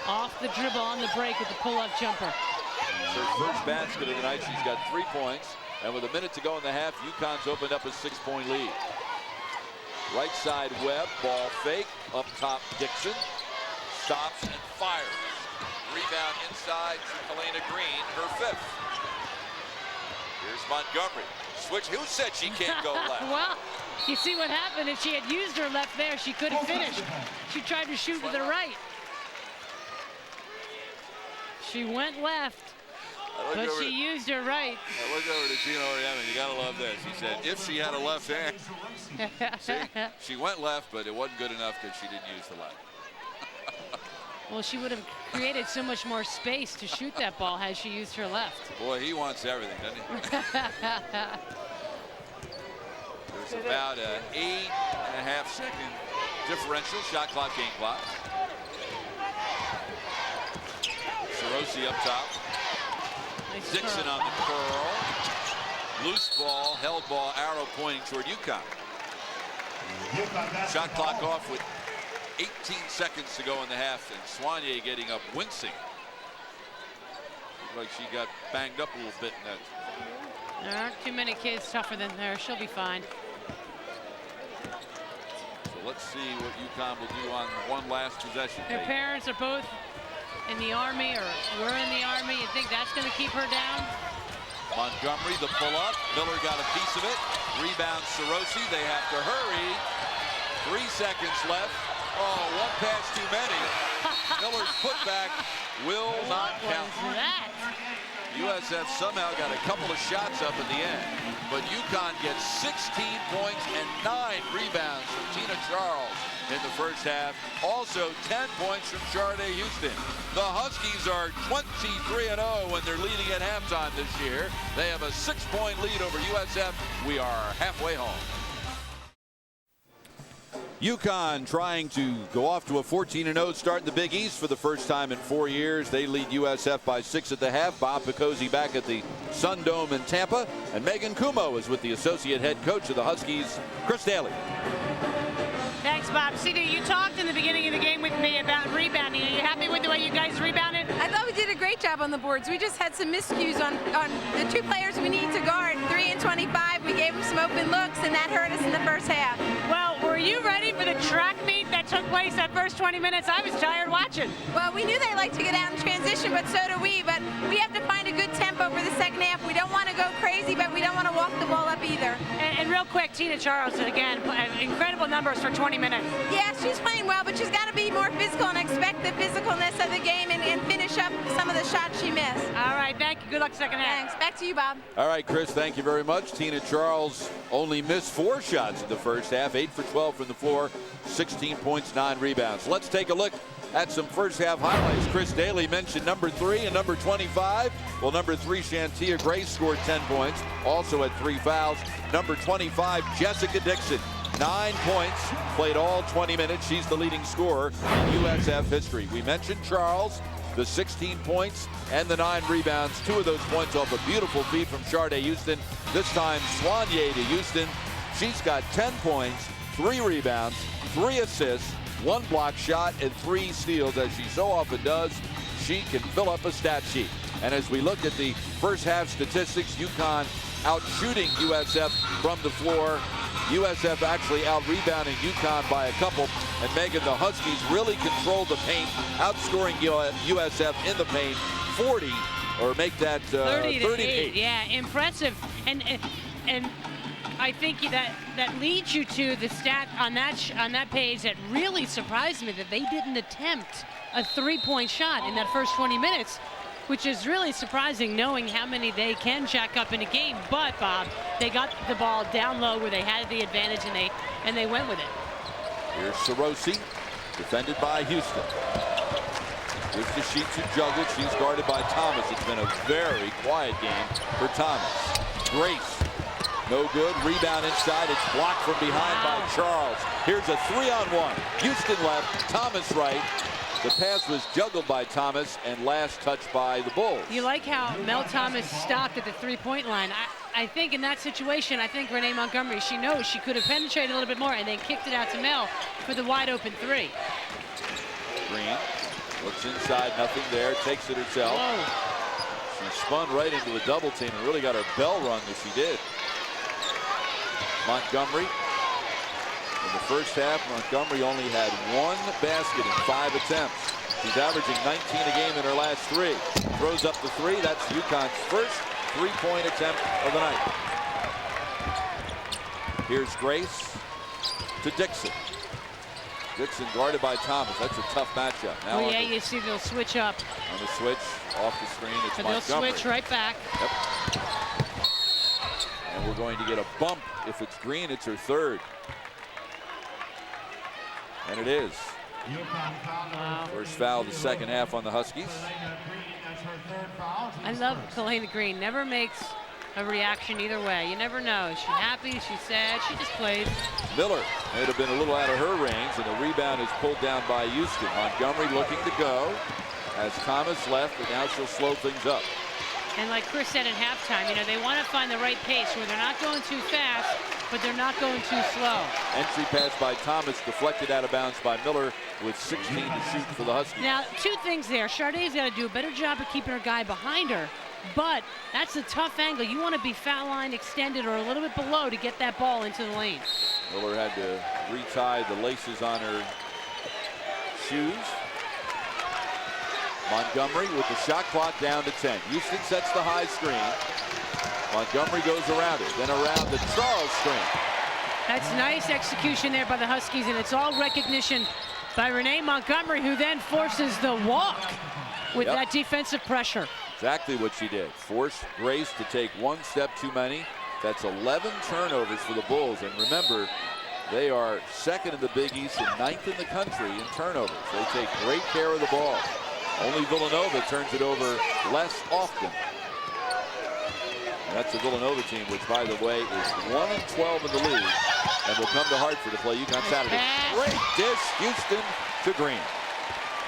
Off the dribble on the break with the pull-up jumper. Her first basket of the night. She's got 3 points. And with a minute to go in the half, UConn's opened up a 6-point lead. Right side Webb, ball fake. Up top Dixon. stops and fires. Rebound inside to Helena Green, her 5th. Here's Montgomery. Switch. Who said she can't go left? Well, you see what happened. If she had used her left there, she could have finished. She tried to shoot to the right. She went left, but she used her right. I looked over to Gino Oriana. You gotta love this. He said, if she had a left hand. See, she went left, but it wasn't good enough because she didn't use the left. Well, she would have created so much more space to shoot that ball had she used her left. Boy, he wants everything, doesn't he? There's about an 8.5-second differential, shot clock, game clock. Sarosi up top. Nice Dixon curl. on the curl. Loose ball, held ball, arrow pointing toward UConn. Shot clock off with 18 seconds to go in the half, and Soignier getting up wincing. Looked like she got banged up a little bit in that. There aren't too many kids tougher than her. She'll be fine. So let's see what UConn will do on one last possession. Her parents are both in the Army or were in the Army. You think that's going to keep her down? Montgomery, the pull-up. Miller got a piece of it. Rebound Sarosi. They have to hurry. 3 seconds left. Oh, one pass too many. Miller's putback will not count. That? USF somehow got a couple of shots up at the end, but UConn gets 16 points and 9 rebounds from Tina Charles in the first half. Also 10 points from Sharday Houston. The Huskies are 23-0 when they're leading at halftime this year. They have a 6-point lead over USF. We are halfway home. UConn trying to go off to a 14-0 start in the Big East for the first time in 4 years. They lead USF by 6 at the half. Bob Picozzi back at the Sun Dome in Tampa. And Megan Kumo is with the associate head coach of the Huskies, Chris Daly. Thanks, Bob. CD, you talked in the beginning of the game with me about rebounding. Are you happy with the way you guys rebounded? I thought we did a great job on the boards. We just had some miscues on the 2 players we need to guard, 3 and 25. We gave them some open looks, and that hurt us in the first half. Well, were you ready for the track meet that took place that first 20 minutes? I was tired watching. Well, we knew they liked to get out in transition, but so do we. But we have to find a good tempo for the second half. We don't want to go crazy, but we don't want to walk the ball up either. And real quick, Tina Charles, again, incredible numbers for 20 minutes. Yeah, she's playing well, but she's got to be more physical and expect the physicalness of the game and finish up some of the shots she missed. All right, thank you. Good luck second half. Thanks. Back to you, Bob. All right, Chris, thank you very much. Tina Charles only missed 4 shots in the first half, 8 for 12 from the floor, 16 points, 9 rebounds. Let's take a look at some first half highlights. Chris Daly mentioned number 3 and number 25. Well, number 3, Shantia Gray, scored 10 points, also had 3 fouls. Number 25, Jessica Dixon, 9 points, played all 20 minutes. She's the leading scorer in USF history. We mentioned Charles, the 16 points and the 9 rebounds. 2 of those points off a beautiful feed from Sharday Houston. This time Soignier to Houston. She's got 10 points, 3 rebounds, 3 assists, 1 block shot, and 3 steals. As she so often does, she can fill up a stat sheet. And as we look at the first half statistics, UConn out shooting USF from the floor. USF actually out rebounding UConn by a couple. And Megan, the Huskies really controlled the paint, outscoring USF in the paint 40, or make that 30 to 8. Yeah, impressive. And I think that leads you to the stat on that page that really surprised me, that they didn't attempt a 3-point shot in that first 20 minutes, which is really surprising knowing how many they can jack up in a game. But Bob, they got the ball down low where they had the advantage, and they went with it. Here's Sarosi, defended by Houston. With the sheets who juggled, she's guarded by Thomas. It's been a very quiet game for Thomas. Grace, no good. Rebound inside. It's blocked from behind by Charles. Here's a 3-on-1. Houston left, Thomas right. The pass was juggled by Thomas and last touched by the Bulls. You like how Mel Thomas stopped at the 3-point line. I think in that situation, I think Renee Montgomery, she knows she could have penetrated a little bit more and then kicked it out to Mel for the wide open 3. Green looks inside, nothing there, takes it herself. Whoa. She spun right into a double team and really got her bell rung as she did. Montgomery. In the first half, Montgomery only had 1 basket in 5 attempts. She's averaging 19 a game in her last 3. Throws up the 3. That's UConn's first 3-point attempt of the night. Here's Grace to Dixon. Dixon guarded by Thomas. That's a tough matchup. Now oh, yeah, you see they'll switch up. On the switch, off the screen, it's and Montgomery. they'll switch right back. Yep. And we're going to get a bump. If it's Green, it's her third. And it is. Wow. First foul of the second half on the Huskies. I love Kalena Green. Never makes a reaction either way. You never know. Is she happy? Is she sad? She just plays. Miller may have been a little out of her range, and the rebound is pulled down by Houston. Montgomery looking to go. Has Thomas left, but now she'll slow things up. And like Chris said at halftime, you know, they want to find the right pace where they're not going too fast, but they're not going too slow. Entry pass by Thomas, deflected out of bounds by Miller with 16 to shoot for the Huskies. Now, 2 things there. Shardae's got to do a better job of keeping her guy behind her, but that's a tough angle. You want to be foul line extended or a little bit below to get that ball into the lane. Miller had to retie the laces on her shoes. Montgomery with the shot clock down to 10. Houston sets the high screen. Montgomery goes around it, then around the Charles screen. That's nice execution there by the Huskies, and it's all recognition by Renee Montgomery, who then forces the walk with that defensive pressure. Exactly what she did. Forced Grace to take 1 step too many. That's 11 turnovers for the Bulls. And remember, they are 2nd in the Big East and 9th in the country in turnovers. They take great care of the ball. Only Villanova turns it over less often. And that's the Villanova team, which, by the way, is 1-12 in the league and will come to Hartford to play UConn Saturday. Great dish, Houston to Green.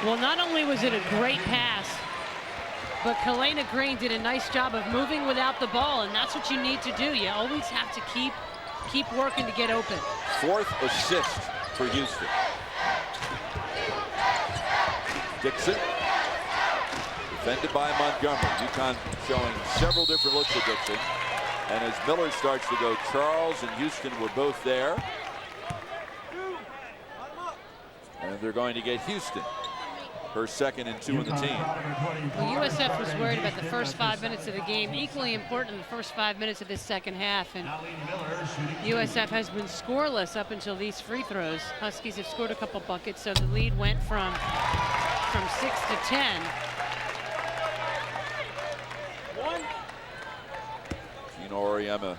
Well, not only was it a great pass, but Kalena Green did a nice job of moving without the ball, and that's what you need to do. You always have to keep working to get open. 4th assist for Houston. Dixon. Defended by Montgomery. UConn showing several different looks at Dixon. And as Miller starts to go, Charles and Houston were both there. And they're going to get Houston, her 2nd and 2 in the team. Well, USF was worried about the first 5 minutes of the game. Equally important in the first 5 minutes of this second half. And USF has been scoreless up until these free throws. Huskies have scored a couple buckets, so the lead went from 6 to 10. Gina Auriemma's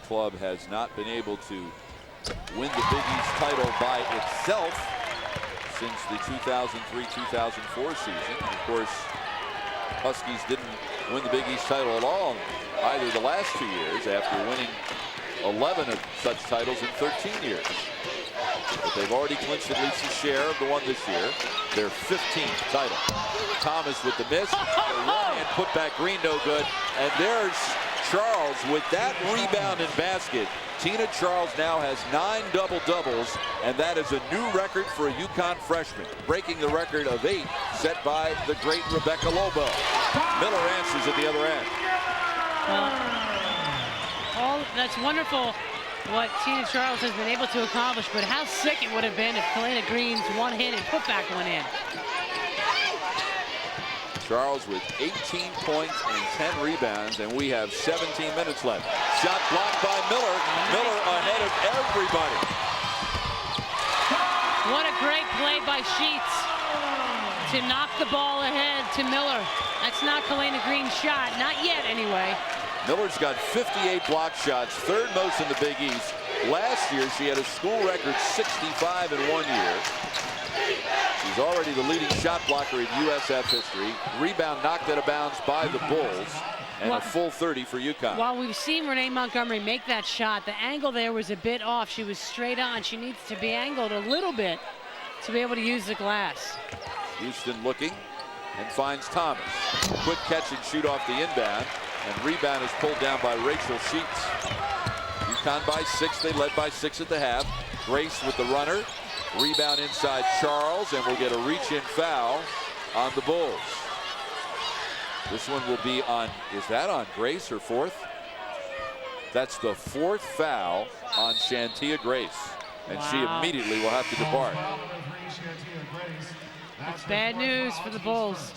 club has not been able to win the Big East title by itself since the 2003-2004 season. And of course, Huskies didn't win the Big East title at all either the last 2 years, after winning 11 of such titles in 13 years. But they've already clinched at least a share of the one this year, their 15th title. Thomas with the miss, one-hand put back Green, no good. And there's Charles with that rebound and basket. Tina Charles now has 9 double-doubles, and that is a new record for a UConn freshman, breaking the record of 8 set by the great Rebecca Lobo. Miller answers at the other end. That's wonderful what Tina Charles has been able to accomplish, but how sick it would have been if Kalena Green's one-handed putback went in. Charles with 18 points and 10 rebounds, and we have 17 minutes left. Shot blocked by Miller. Miller ahead of everybody. What a great play by Sheets to knock the ball ahead to Miller. That's not Kalena Green's shot, not yet anyway. Miller's got 58 block shots, 3rd most in the Big East. Last year, she had a school record 65 in 1 year. She's already the leading shot blocker in USF history. Rebound knocked out of bounds by the Bulls, and a full 30 for UConn. While we've seen Renee Montgomery make that shot, the angle there was a bit off. She was straight on. She needs to be angled a little bit to be able to use the glass. Houston looking and finds Thomas. Quick catch and shoot off the inbound, and rebound is pulled down by Rachel Sheets. UConn by 6. They led by 6 at the half. Grace with the runner. Rebound inside Charles, and we'll get a reach-in foul on the Bulls. This one will be on, is that on Grace, her 4th? That's the 4th foul on Shantia Grace, and she immediately will have to depart. It's bad news for the Bulls.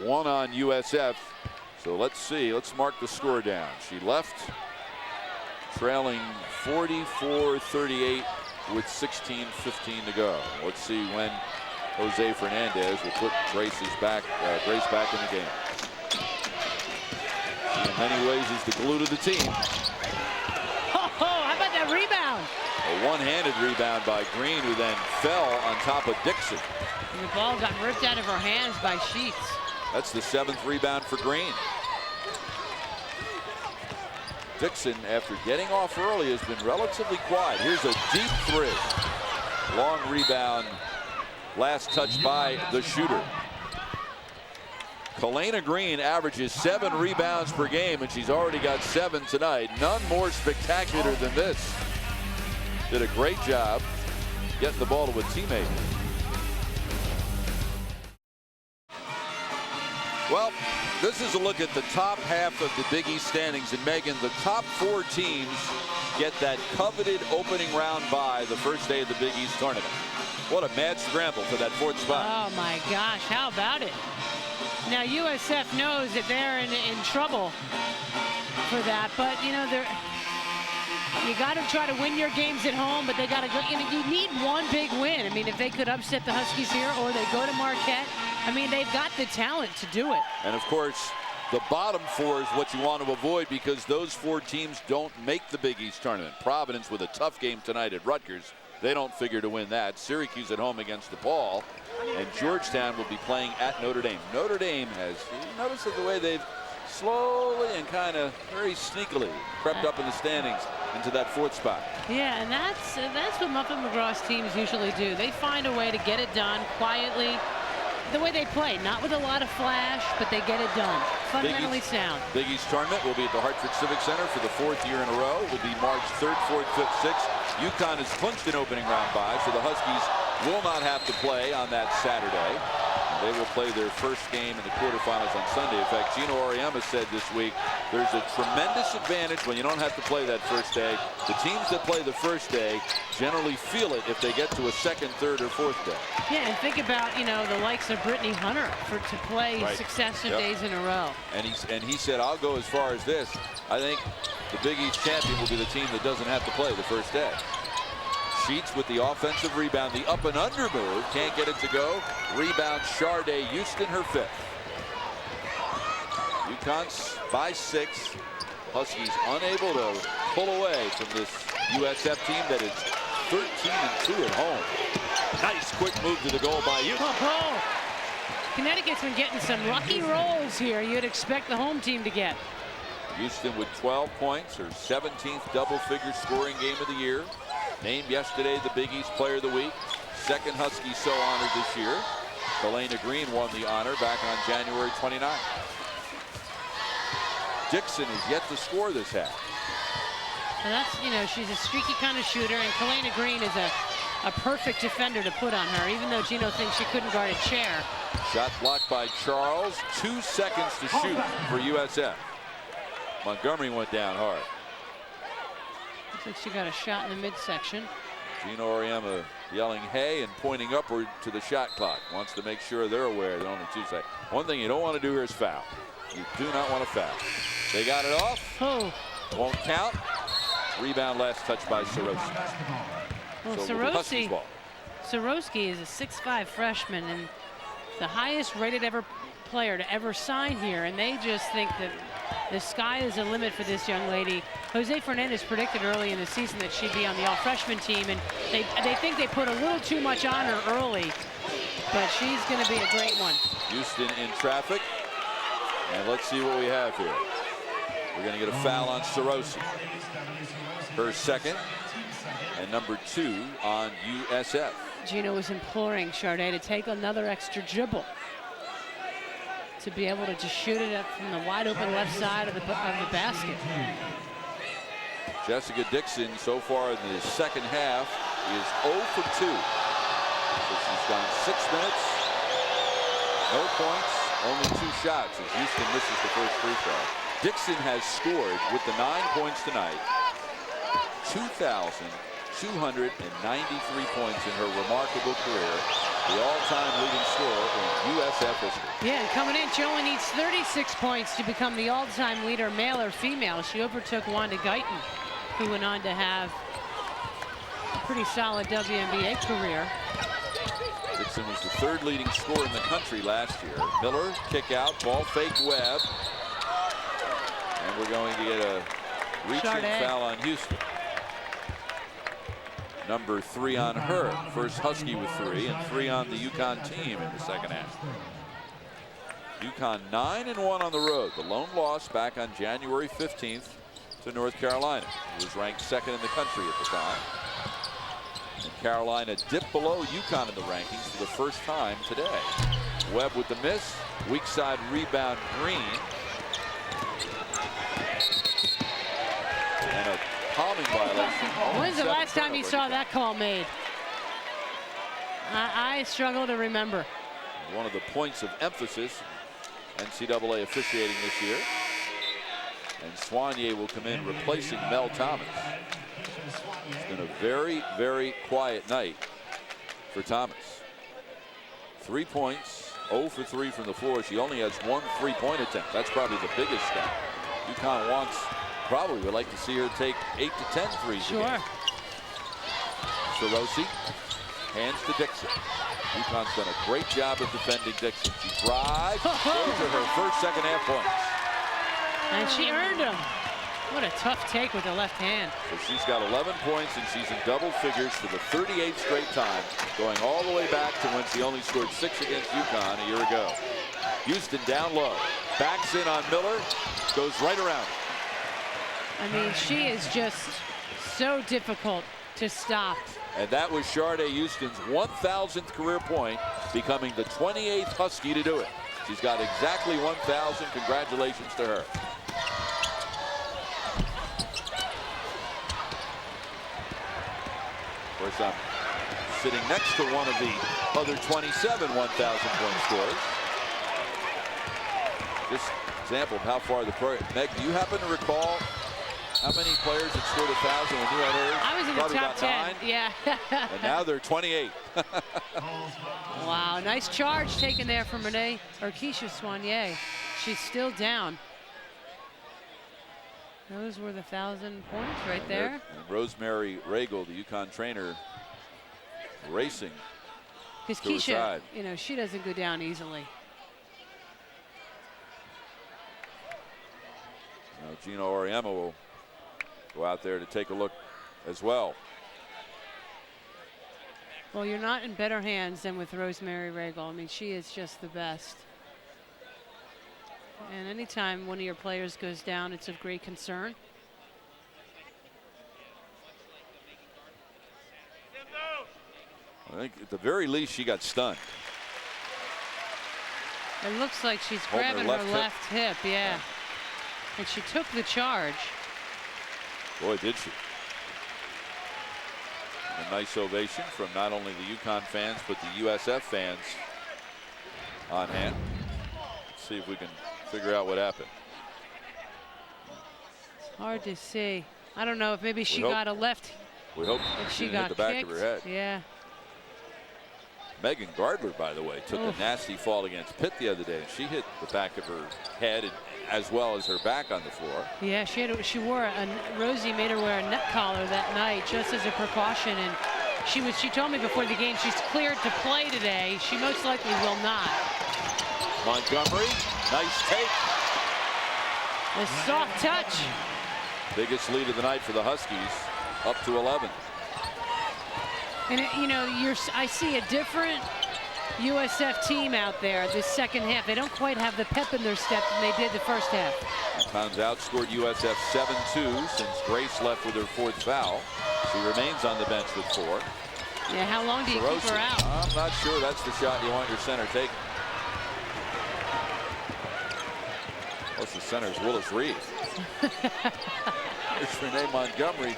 1 on USF. So let's see. Let's mark the score down. She left trailing 44-38 with 16:15 to go. Let's see when Jose Fernandez will put Grace back in the game. She in many ways is the glue to the team. Oh, how about that rebound? A one-handed rebound by Green, who then fell on top of Dixon. And the ball got ripped out of her hands by Sheets. That's the 7th rebound for Green. Dixon, after getting off early, has been relatively quiet. Here's a deep three. Long rebound. Last touch by the shooter. Kalena Green averages 7 rebounds per game, and she's already got 7 tonight. None more spectacular than this. Did a great job getting the ball to a teammate. Well, this is a look at the top half of the Big East standings. And Megan, the top 4 teams get that coveted opening round bye the first day of the Big East tournament. What a mad scramble for that 4th spot. Oh my gosh, how about it? Now USF knows that they're in trouble for that, but you know, you got to try to win your games at home, but they got to go. You need one big win. I mean, if they could upset the Huskies here, or they go to Marquette, I mean, they've got the talent to do it. And of course, the bottom 4 is what you want to avoid, because those 4 teams don't make the Big East tournament. Providence with a tough game tonight at Rutgers. They don't figure to win that. Syracuse at home against DePaul, and Georgetown will be playing at Notre Dame. Notre Dame has, you notice the way they've slowly and kind of very sneakily crept up in the standings into that 4th spot. Yeah, and that's what Muffet McGraw's teams usually do. They find a way to get it done quietly, the way they play, not with a lot of flash, but they get it done. Fundamentally sound. Big East tournament will be at the Hartford Civic Center for the 4th year in a row. It will be March 3rd, 4th, 5th, 6th. UConn has clinched an opening round bye, so the Huskies will not have to play on that Saturday. They will play their first game in the quarterfinals on Sunday. In fact, Gino Auriemma said this week, there's a tremendous advantage when you don't have to play that first day. The teams that play the first day generally feel it if they get to a 2nd, 3rd, or 4th day. Yeah, and think about, you know, the likes of Brittany Hunter to play successive days in a row. And he said, I'll go as far as this. I think the Big East champion will be the team that doesn't have to play the first day. Sheets with the offensive rebound. The up and under move. Can't get it to go. Rebound Sharday Houston, her 5th. UConn's by 6. Huskies unable to pull away from this USF team that is 13-2 at home. Nice quick move to the goal by UConn. Connecticut's been getting some lucky rolls here. You'd expect the home team to get. Houston with 12 points, her 17th double-figure scoring game of the year. Named yesterday the Big East Player of the Week. 2nd Husky so honored this year. Kalena Green won the honor back on January 29th. Dixon is yet to score this half. And that's, you know, she's a streaky kind of shooter, and Kalena Green is a perfect defender to put on her, even though Gino thinks she couldn't guard a chair. Shot blocked by Charles. 2 seconds to shoot for USF. Montgomery went down hard. Looks like she got a shot in the midsection. Gino Auriemma yelling hey and pointing upward to the shot clock. Wants to make sure they're aware that only 2 seconds. One thing you don't want to do here is foul. You do not want to foul. They got it off. Oh. Won't count. Rebound last touch by Soroski. Well, so Soroski is a 6'5" freshman and the highest rated player to ever sign here, and they just think that the sky is the limit for this young lady. Jose Fernandez predicted early in the season that she'd be on the all-freshman team, and they think they put a little too much on her early, but she's going to be a great one. Houston in traffic, and let's see what we have here. We're going to get a foul on Soroski, her 2nd, and number 2 on USF. Gino was imploring Sharday to take another extra dribble to be able to just shoot it up from the wide open left side of the basket. Jessica Dixon so far in the 2nd half is 0 for 2. So she's gone 6 minutes, no points, only 2 shots as Houston misses the first free throw. Dixon has scored with the 9 points tonight, 2,293 points in her remarkable career. the all-time leading scorer in USF history. Yeah, and coming in, she only needs 36 points to become the all-time leader, male or female. She overtook Wanda Guyton, who went on to have a pretty solid WNBA career. Dixon was the third leading scorer in the country last year. Miller, kick out, ball fake Webb. And we're going to get a reaching foul on Houston. Number 3 on her. First Husky with 3, and 3 on the UConn team in the second half. UConn 9-1 on the road. The lone loss back on January 15th to North Carolina, who was ranked 2nd in the country at the time. And Carolina dipped below UConn in the rankings for the first time today. Webb with the miss. Weak side rebound, Green. And a palming violation. When's the last time you saw that call made? I struggle to remember. One of the points of emphasis NCAA officiating this year. And Soignier will come in replacing Mel Thomas. It's been a very, very quiet night for Thomas. 3 points, 0 for 3 from the floor. She only has 1 3-point attempt. That's probably the biggest step. UConn probably would like to see her take 8 to 10 threes. Sure. Sarosi hands to Dixon. UConn's done a great job of defending Dixon. She drives, goes to her first second half points. And she earned them. What a tough take with the left hand. So she's got 11 points, and she's in double figures for the 38th straight time, going all the way back to when she only scored 6 against UConn a year ago. Houston down low, backs in on Miller, goes right around. I mean, she is just so difficult to stop. And that was Sharday Houston's 1,000th career point, becoming the 28th Husky to do it. She's got exactly 1,000. Congratulations to her. Of course, I'm sitting next to one of the other 27 1,000-point scorers. Just example of how far the program. Meg, do you happen to recall how many players had scored 1,000 when you had heard? I was in the top 10. 9. Yeah. And now they're 28. Wow, nice charge taken there from Renee or Keisha Soignier. She's still down. Those were the 1,000 points right there. And Rosemary Regal, the UConn trainer, racing. Because to her Keisha, side. you know, she doesn't go down easily. Now Gino Auriemma will go out there to take a look as well. Well, you're not in better hands than with Rosemary Regal. I mean, she is just the best. And anytime one of your players goes down, it's of great concern. I think at the very least she got stunned. It looks like she's Holding grabbing her her left left hip, yeah. And she took the charge. Boy, did she. A nice ovation from not only the UConn fans, but the USF fans on hand. Let's see if we can figure out what happened. It's hard to see. I don't know if maybe she hope- got a left. We hope If she she didn't got hit the back kicked. of her head. Yeah. Megan Gardler, by the way, took Oof. a nasty fall against Pitt the other day. She hit the back of her head as well as her back on the floor. Yeah, she wore Rosie made her wear a neck collar that night just as a precaution, and she told me before the game she's cleared to play today. She most likely will not. Montgomery, nice take. A soft touch. Biggest lead of the night for the Huskies, up to 11. And you know, I see a different USF team out there this second half. They don't quite have the pep in their step than they did the first half. UConn's outscored USF 7-2 since Grace left with her 4th foul. She remains on the bench with 4. Yeah, how long do you keep her out? I'm not sure that's the shot you want your center taking. Plus the center's Willis Reed. Here's Renee Montgomery,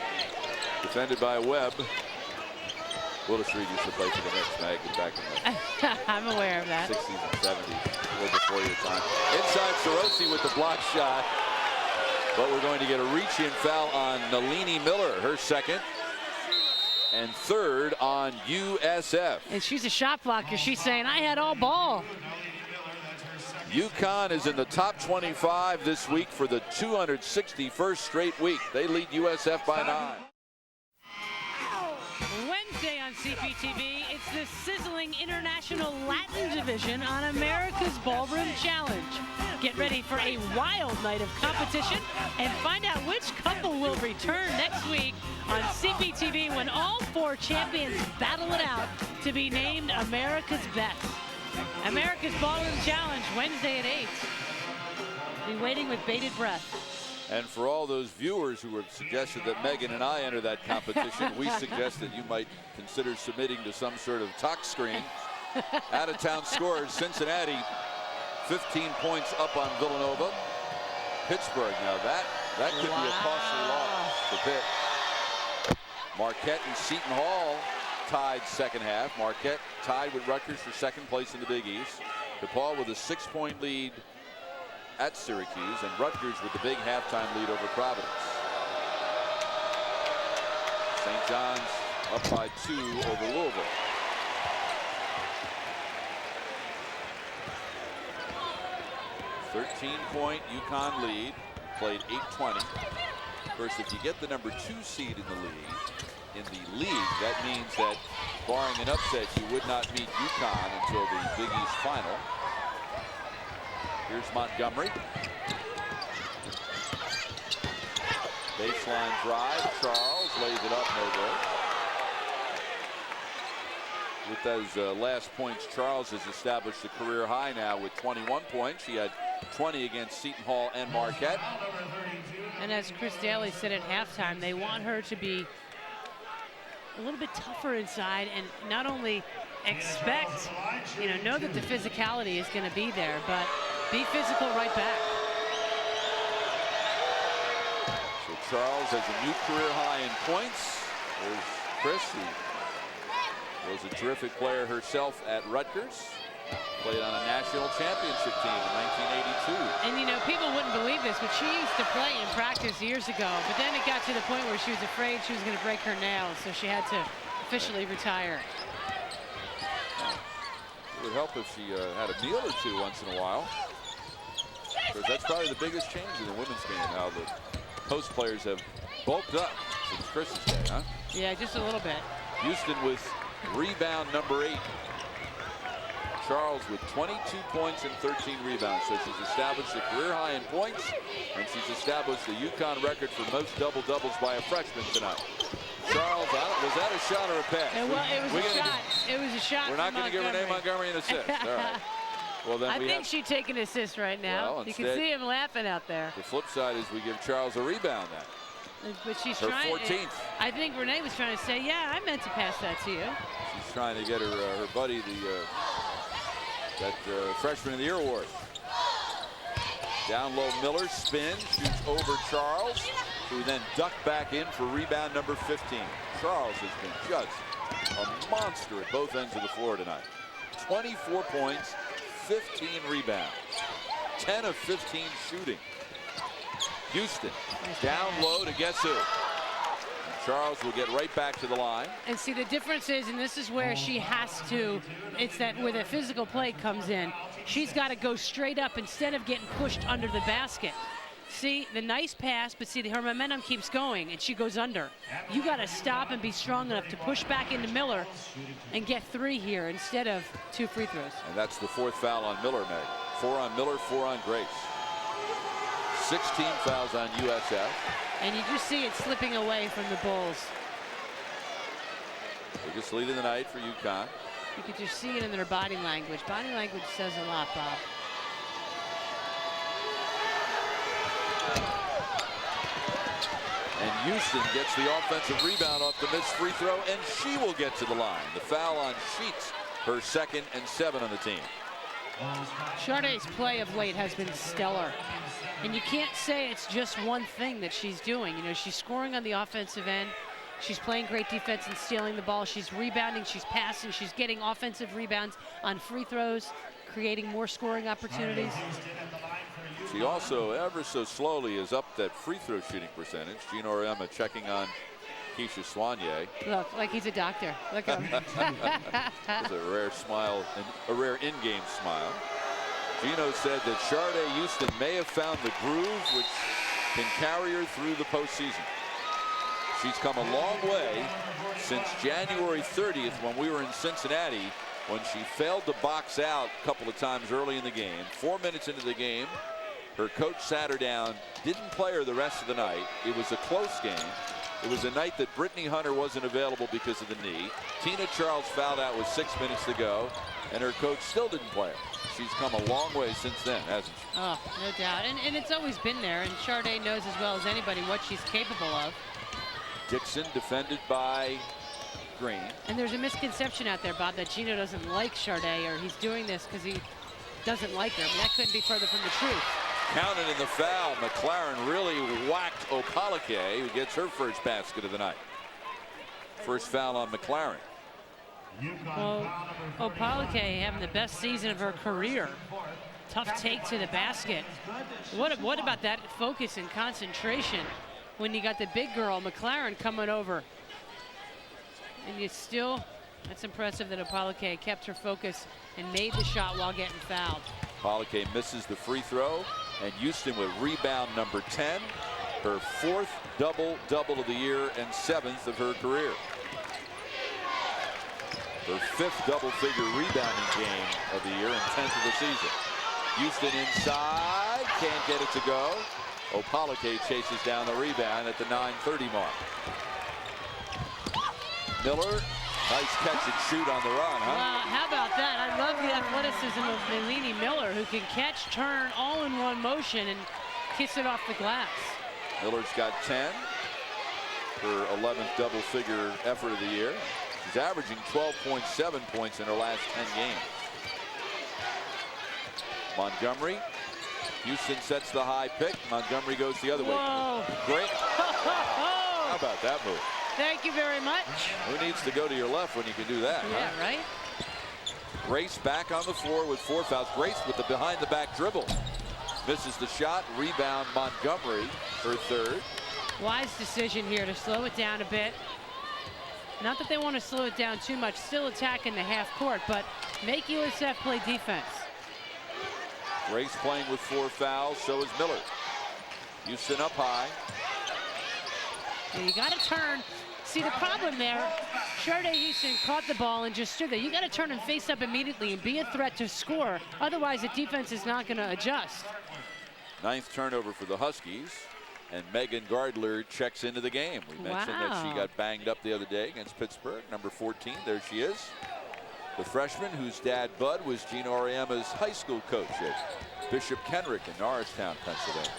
defended by Webb. Willis Reed used to play for the Knicks, Mag, back in the I'm aware of that. 60s and 70s, a little before your time. Inside Sarosi with the block shot. But we're going to get a reach-in foul on Nalini Miller, her second. and third on USF. And she's a shot blocker. She's saying, I had all ball. UConn is in the top 25 this week for the 261st straight week. They lead USF by 9. Wednesday on CPTV, it's the sizzling International Latin Division on America's Ballroom Challenge. Get ready for a wild night of competition and find out which couple will return next week on CPTV when all 4 champions battle it out to be named America's Best. America's Ballroom Challenge, Wednesday at 8. Be waiting with bated breath. And for all those viewers who have suggested that Megan and I enter that competition, we suggest that you might consider submitting to some sort of talk screen. Out-of-town scores, Cincinnati 15 points up on Villanova. Pittsburgh, now that could be a costly loss for Pitt. Marquette and Seton Hall tied second half. Marquette tied with Rutgers for second place in the Big East. DePaul with a 6-point lead at Syracuse, and Rutgers with the big halftime lead over Providence. St. John's up by 2 over Louisville. .13 UConn lead, played 8:20. Of course, if you get the number 2 seed in the league, that means that barring an upset, you would not meet UConn until the Big East final. Here's Montgomery. Baseline drive. Charles lays it up, no good. With those last points, Charles has established a career high now with 21 points. She had 20 against Seton Hall and Marquette. And as Chris Daly said at halftime, they want her to be a little bit tougher inside and not only expect, know that the physicality is going to be there, but be physical right back. So Charles has a new career high in points. There's Chris, who was a terrific player herself at Rutgers. Played on a national championship team in 1982. And people wouldn't believe this, but she used to play in practice years ago. But then it got to the point where she was afraid she was going to break her nails, so she had to officially retire. It would help if she had a meal or two once in a while. Because that's probably the biggest change in the women's game, how the post players have bulked up since Chris's day, huh? Yeah, just a little bit. Houston with rebound number 8. Charles with 22 points and 13 rebounds. So she's established a career high in points, and she's established the UConn record for most double-doubles by a freshman tonight. Charles, was that a shot or a pass? It was a shot. It was a shot. We're not going to give Renee Montgomery an assist. All right. Well, then I think she'd take an assist right now. Well, you can see him laughing out there. The flip side is we give Charles a rebound now. But she's her trying. 14th. I think Renee was trying to say, yeah, I meant to pass that to you. She's trying to get her buddy that Freshman of the Year award. Down low, Miller spins, shoots over Charles, who then ducked back in for rebound number 15. Charles has been just a monster at both ends of the floor tonight. 24 points, 15 rebounds, 10 of 15 shooting. Houston down low to guess who? Charles will get right back to the line. And see, the difference is, and this is where she has to, it's that where the physical play comes in. She's got to go straight up instead of getting pushed under the basket. See, the nice pass, but see, her momentum keeps going, and she goes under. You got to stop and be strong enough to push back into Miller and get 3 here instead of 2 free throws. And that's the 4th foul on Miller, Meg. 4 on Miller, 4 on Grace. 16 fouls on USF. And you just see it slipping away from the Bulls. Biggest lead of the night for UConn. You could just see it in their body language. Body language says a lot, Bob. And Houston gets the offensive rebound off the missed free throw, and she will get to the line. The foul on Sheets, her 2nd and 7 on the team. Shardae's play of late has been stellar. And you can't say it's just one thing that she's doing. She's scoring on the offensive end. She's playing great defense and stealing the ball. She's rebounding, she's passing, she's getting offensive rebounds on free throws, creating more scoring opportunities. She also, ever so slowly, is up that free throw shooting percentage. Gino Auriemma checking on Keisha Soigné. Look, like he's a doctor. Look at him. With a rare smile, and a rare in-game smile. Gino said that Sharday Houston may have found the groove which can carry her through the postseason. She's come a long way since January 30th when we were in Cincinnati, when she failed to box out a couple of times early in the game. 4 minutes into the game, her coach sat her down, didn't play her the rest of the night. It was a close game. It was a night that Brittany Hunter wasn't available because of the knee. Tina Charles fouled out with 6 minutes to go, and her coach still didn't play her. She's come a long way since then, hasn't she? Oh, no doubt. And it's always been there, and Sharday knows as well as anybody what she's capable of. Dixon defended by Green. And there's a misconception out there, Bob, that Gino doesn't like Sharday, or he's doing this because he doesn't like her. I mean, that couldn't be further from the truth. Counted in the foul. McLaren really whacked Opalake, who gets her first basket of the night. First foul on McLaren. Well, Opalake having the best season of her career. Tough take to the basket. What about that focus and concentration when you got the big girl, McLaren, coming over? And you still, that's impressive that Opalake kept her focus and made the shot while getting fouled. Opalake misses the free throw, and Houston with rebound number 10, her 4th double-double of the year and 7th of her career. Her 5th double-figure rebounding game of the year and 10th of the season. Houston inside, can't get it to go. Opalake chases down the rebound at the 9:30 mark. Miller, nice catch and shoot on the run, huh? Wow, how about that? I love the athleticism of Melanie Miller, who can catch, turn, all in one motion and kiss it off the glass. Miller's got 10, her 11th double-figure effort of the year. She's averaging 12.7 points in her last 10 games. Montgomery. Houston sets the high pick. Montgomery goes the other way. Great. How about that move? Thank you very much. Who needs to go to your left when you can do that? Yeah, huh? right? Grace back on the floor with 4 fouls. Grace with the behind-the-back dribble. Misses the shot. Rebound Montgomery, her 3rd. Wise decision here to slow it down a bit. Not that they want to slow it down too much, still attacking the half court, but make USF play defense. Grace playing with 4 fouls, so is Miller. Houston up high. Yeah, you got to turn. See, the problem there, Sharday Houston caught the ball and just stood there. You got to turn and face up immediately and be a threat to score. Otherwise, the defense is not going to adjust. 9th turnover for the Huskies. And Megan Gardler checks into the game. We mentioned that she got banged up the other day against Pittsburgh. Number 14, there she is. The freshman whose dad, Bud, was Gino Auriemma's high school coach at Bishop Kenrick in Norristown, Pennsylvania.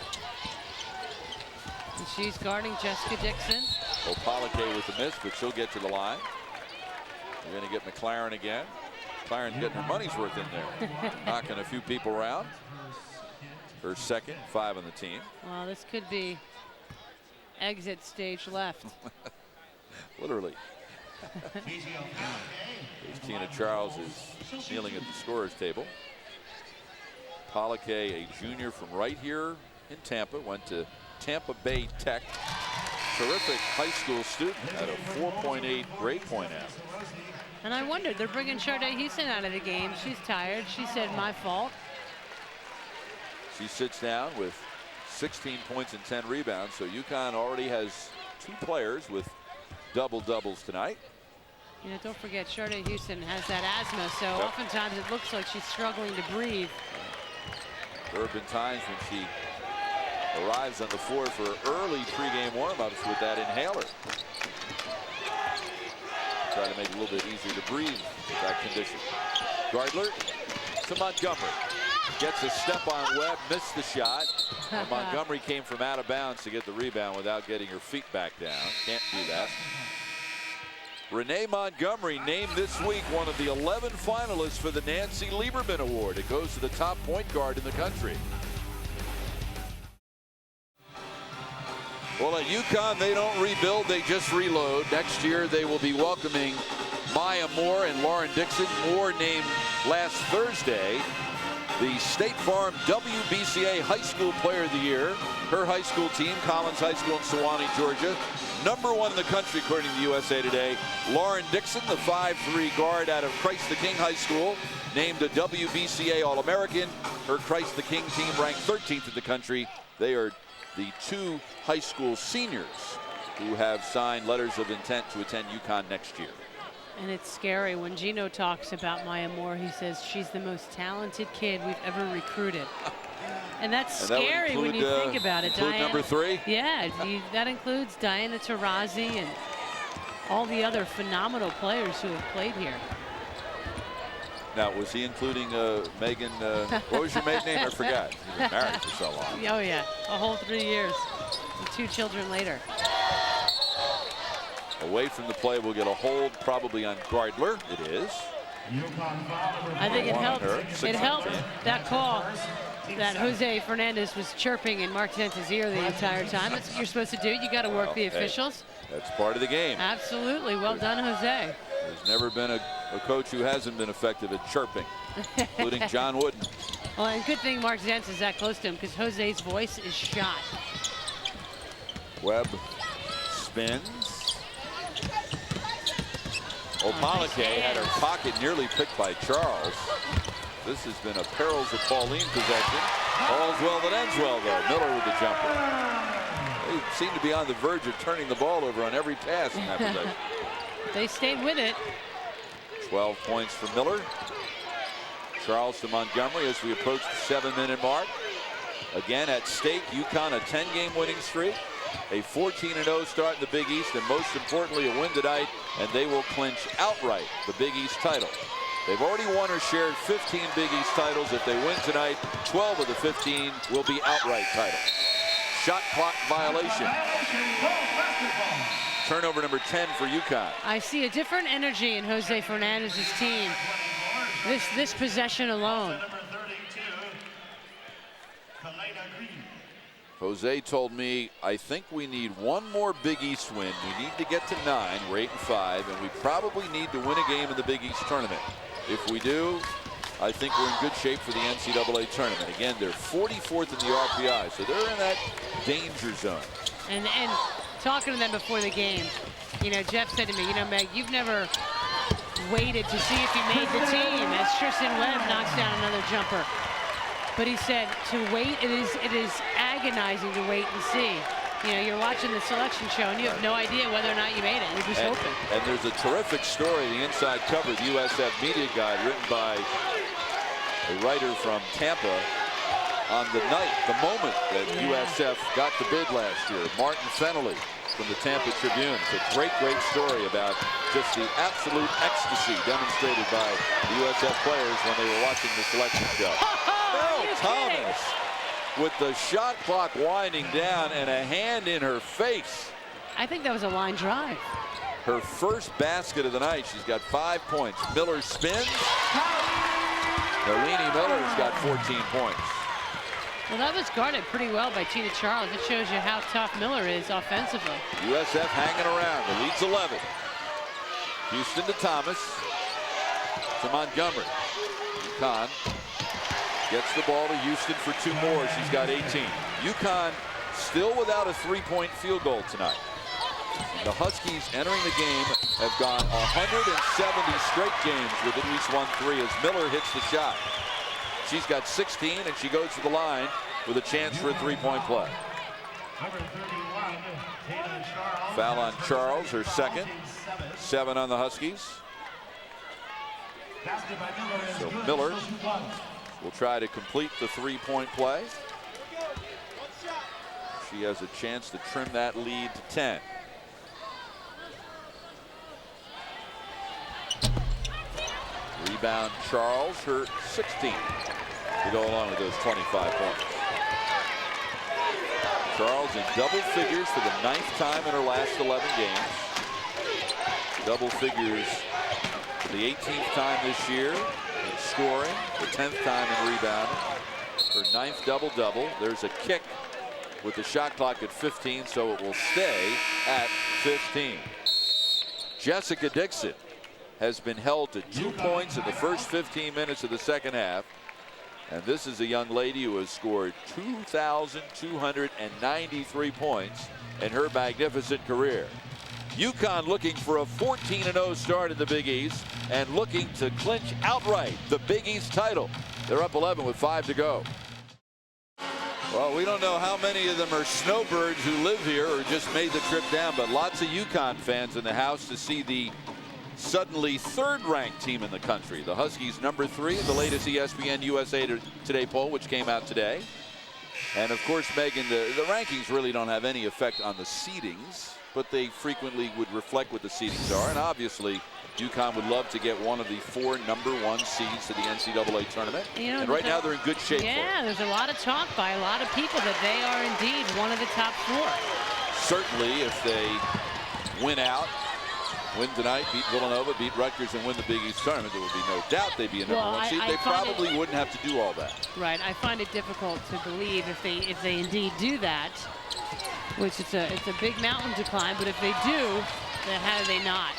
And she's guarding Jessica Dixon. Opalake with the miss, but she'll get to the line. We're going to get McLaren again. McLaren's getting her money's worth in there. Knocking a few people around. Her 2nd, 5 on the team. Well, this could be exit stage left. Literally. Tina Charles is kneeling at the scorer's table. Opalake, a junior from right here in Tampa, went to Tampa Bay Tech. Terrific high school student at a 4.8 grade point average. And I wondered, they're bringing Sharday Houston out of the game. She's tired. She said, my fault. She sits down with 16 points and 10 rebounds. So UConn already has 2 players with double-doubles tonight. You know, don't forget, Sharday Houston has that asthma, so oftentimes it looks like she's struggling to breathe. There have been times when she arrives on the floor for early pregame warm-ups with that inhaler. Try to make it a little bit easier to breathe with that condition. Gardler to Montgomery. Gets a step on Webb, missed the shot. And Montgomery came from out of bounds to get the rebound without getting her feet back down. Can't do that. Renee Montgomery named this week one of the 11 finalists for the Nancy Lieberman Award. It goes to the top point guard in the country. Well, at UConn, they don't rebuild, they just reload. Next year, they will be welcoming Maya Moore and Lauren Dixon. Moore named last Thursday the State Farm WBCA High School Player of the Year. Her high school team, Collins High School in Sewanee, Georgia, #1 in the country according to USA Today. Lauren Dixon, the 5'3" guard out of Christ the King High School, named a WBCA All-American. Her Christ the King team ranked 13th in the country. They are the 2 high school seniors who have signed letters of intent to attend UConn next year. And it's scary when Gino talks about Maya Moore. He says she's the most talented kid we've ever recruited. And that's scary when you think about it. Diana, number 3? Yeah, that includes Diana Taurasi and all the other phenomenal players who have played here. Now, was he including Megan? What was your maiden name? I forgot. You've been married for so long. Oh, yeah. A whole 3 years. And 2 children later. Away from the play, we'll get a hold probably on Gardler. It is. I think it helped. It helped that call that Jose Fernandez was chirping in Mark Zenta's ear the entire time. That's what you're supposed to do. You got to work the officials. Hey, that's part of the game. Absolutely. Well done, Jose. There's never been a coach who hasn't been effective at chirping, including John Wooden. Well, and good thing Mark Zenta is that close to him because Jose's voice is shot. Webb spins. O'Malake had her pocket nearly picked by Charles. This has been a perils of Pauline possession. All's well that ends well, though. Miller with the jumper. They seem to be on the verge of turning the ball over on every pass in that possession. They stayed with it. 12 points for Miller. Charles to Montgomery as we approach the 7-minute mark. Again at stake, UConn a 10-game winning streak, a 14-0 start in the Big East, and most importantly a win tonight, and they will clinch outright the Big East title. They've already won or shared 15 Big East titles. If they win tonight, 12 of the 15 will be outright titles. Shot clock violation. Turnover number 10 for UConn. I see a different energy in Jose Fernandez's team. This possession alone. Jose told me, I think we need one more Big East win. We need to get to 9. We're 8-5, and we probably need to win a game in the Big East tournament. If we do, I think we're in good shape for the NCAA tournament. Again, they're 44th in the RPI, so they're in that danger zone. And talking to them before the game, you know, Jeff said to me, you know, Meg, you've never waited to see if you made the team as Tristan Webb knocks down another jumper. But he said to wait, it is agonizing to wait and see. You know, you're watching the selection show and you have no idea whether or not you made it. You're just hoping. And there's a terrific story, the inside cover, the USF media guide, written by a writer from Tampa on the night, the moment that USF got the bid last year. Martin Fennelly from the Tampa Tribune. It's a great, great story about just the absolute ecstasy demonstrated by the USF players when they were watching the selection show. Thomas with the shot clock winding down and a hand in her face. I think that was a line drive. Her first basket of the night. She's got 5 points. Miller spins. Nalini Miller's got 14 points. Well, that was guarded pretty well by Tina Charles. It shows you how tough Miller is offensively. USF hanging around. The lead's 11. Houston to Thomas. To Montgomery. UConn gets the ball to Houston for 2 more. She's got 18. UConn still without a 3-point field goal tonight. The Huskies entering the game have gone 170 straight games with at least 1 3 as Miller hits the shot. She's got 16 and she goes to the line with a chance for a 3-point play. Foul on Charles, her second. 7 on the Huskies. So Miller will try to complete the 3-point play. She has a chance to trim that lead to 10. Rebound Charles, her 16th, to go along with those 25 points. Charles in double figures for the 9th time in her last 11 games. Double figures for the 18th time this year in scoring, the 10th time in rebounding. Her 9th double-double. There's a kick with the shot clock at 15, so it will stay at 15. Jessica Dixon has been held to 2 points in the first 15 minutes of the second half. And this is a young lady who has scored 2,293 points in her magnificent career. UConn looking for a 14-0 start in the Big East and looking to clinch outright the Big East title. They're up 11 with 5 to go. Well, we don't know how many of them are snowbirds who live here or just made the trip down, but lots of UConn fans in the house to see the suddenly third-ranked team in the country. The Huskies #3 in the latest ESPN USA Today poll, which came out today. And of course, Megan, the rankings really don't have any effect on the seedings, but they frequently would reflect what the seedings are. And obviously, UConn would love to get one of the 4 #1 seeds to the NCAA tournament. And right now they're in good shape. Yeah, there's a lot of talk by a lot of people that they are indeed one of the top 4. Certainly, if they win out, win tonight, beat Villanova, beat Rutgers, and win the Big East tournament, there would be no doubt they'd be a #1 seed. They probably wouldn't have to do all that. Right. I find it difficult to believe if they indeed do that, which it's a big mountain to climb. But if they do, then how do they not?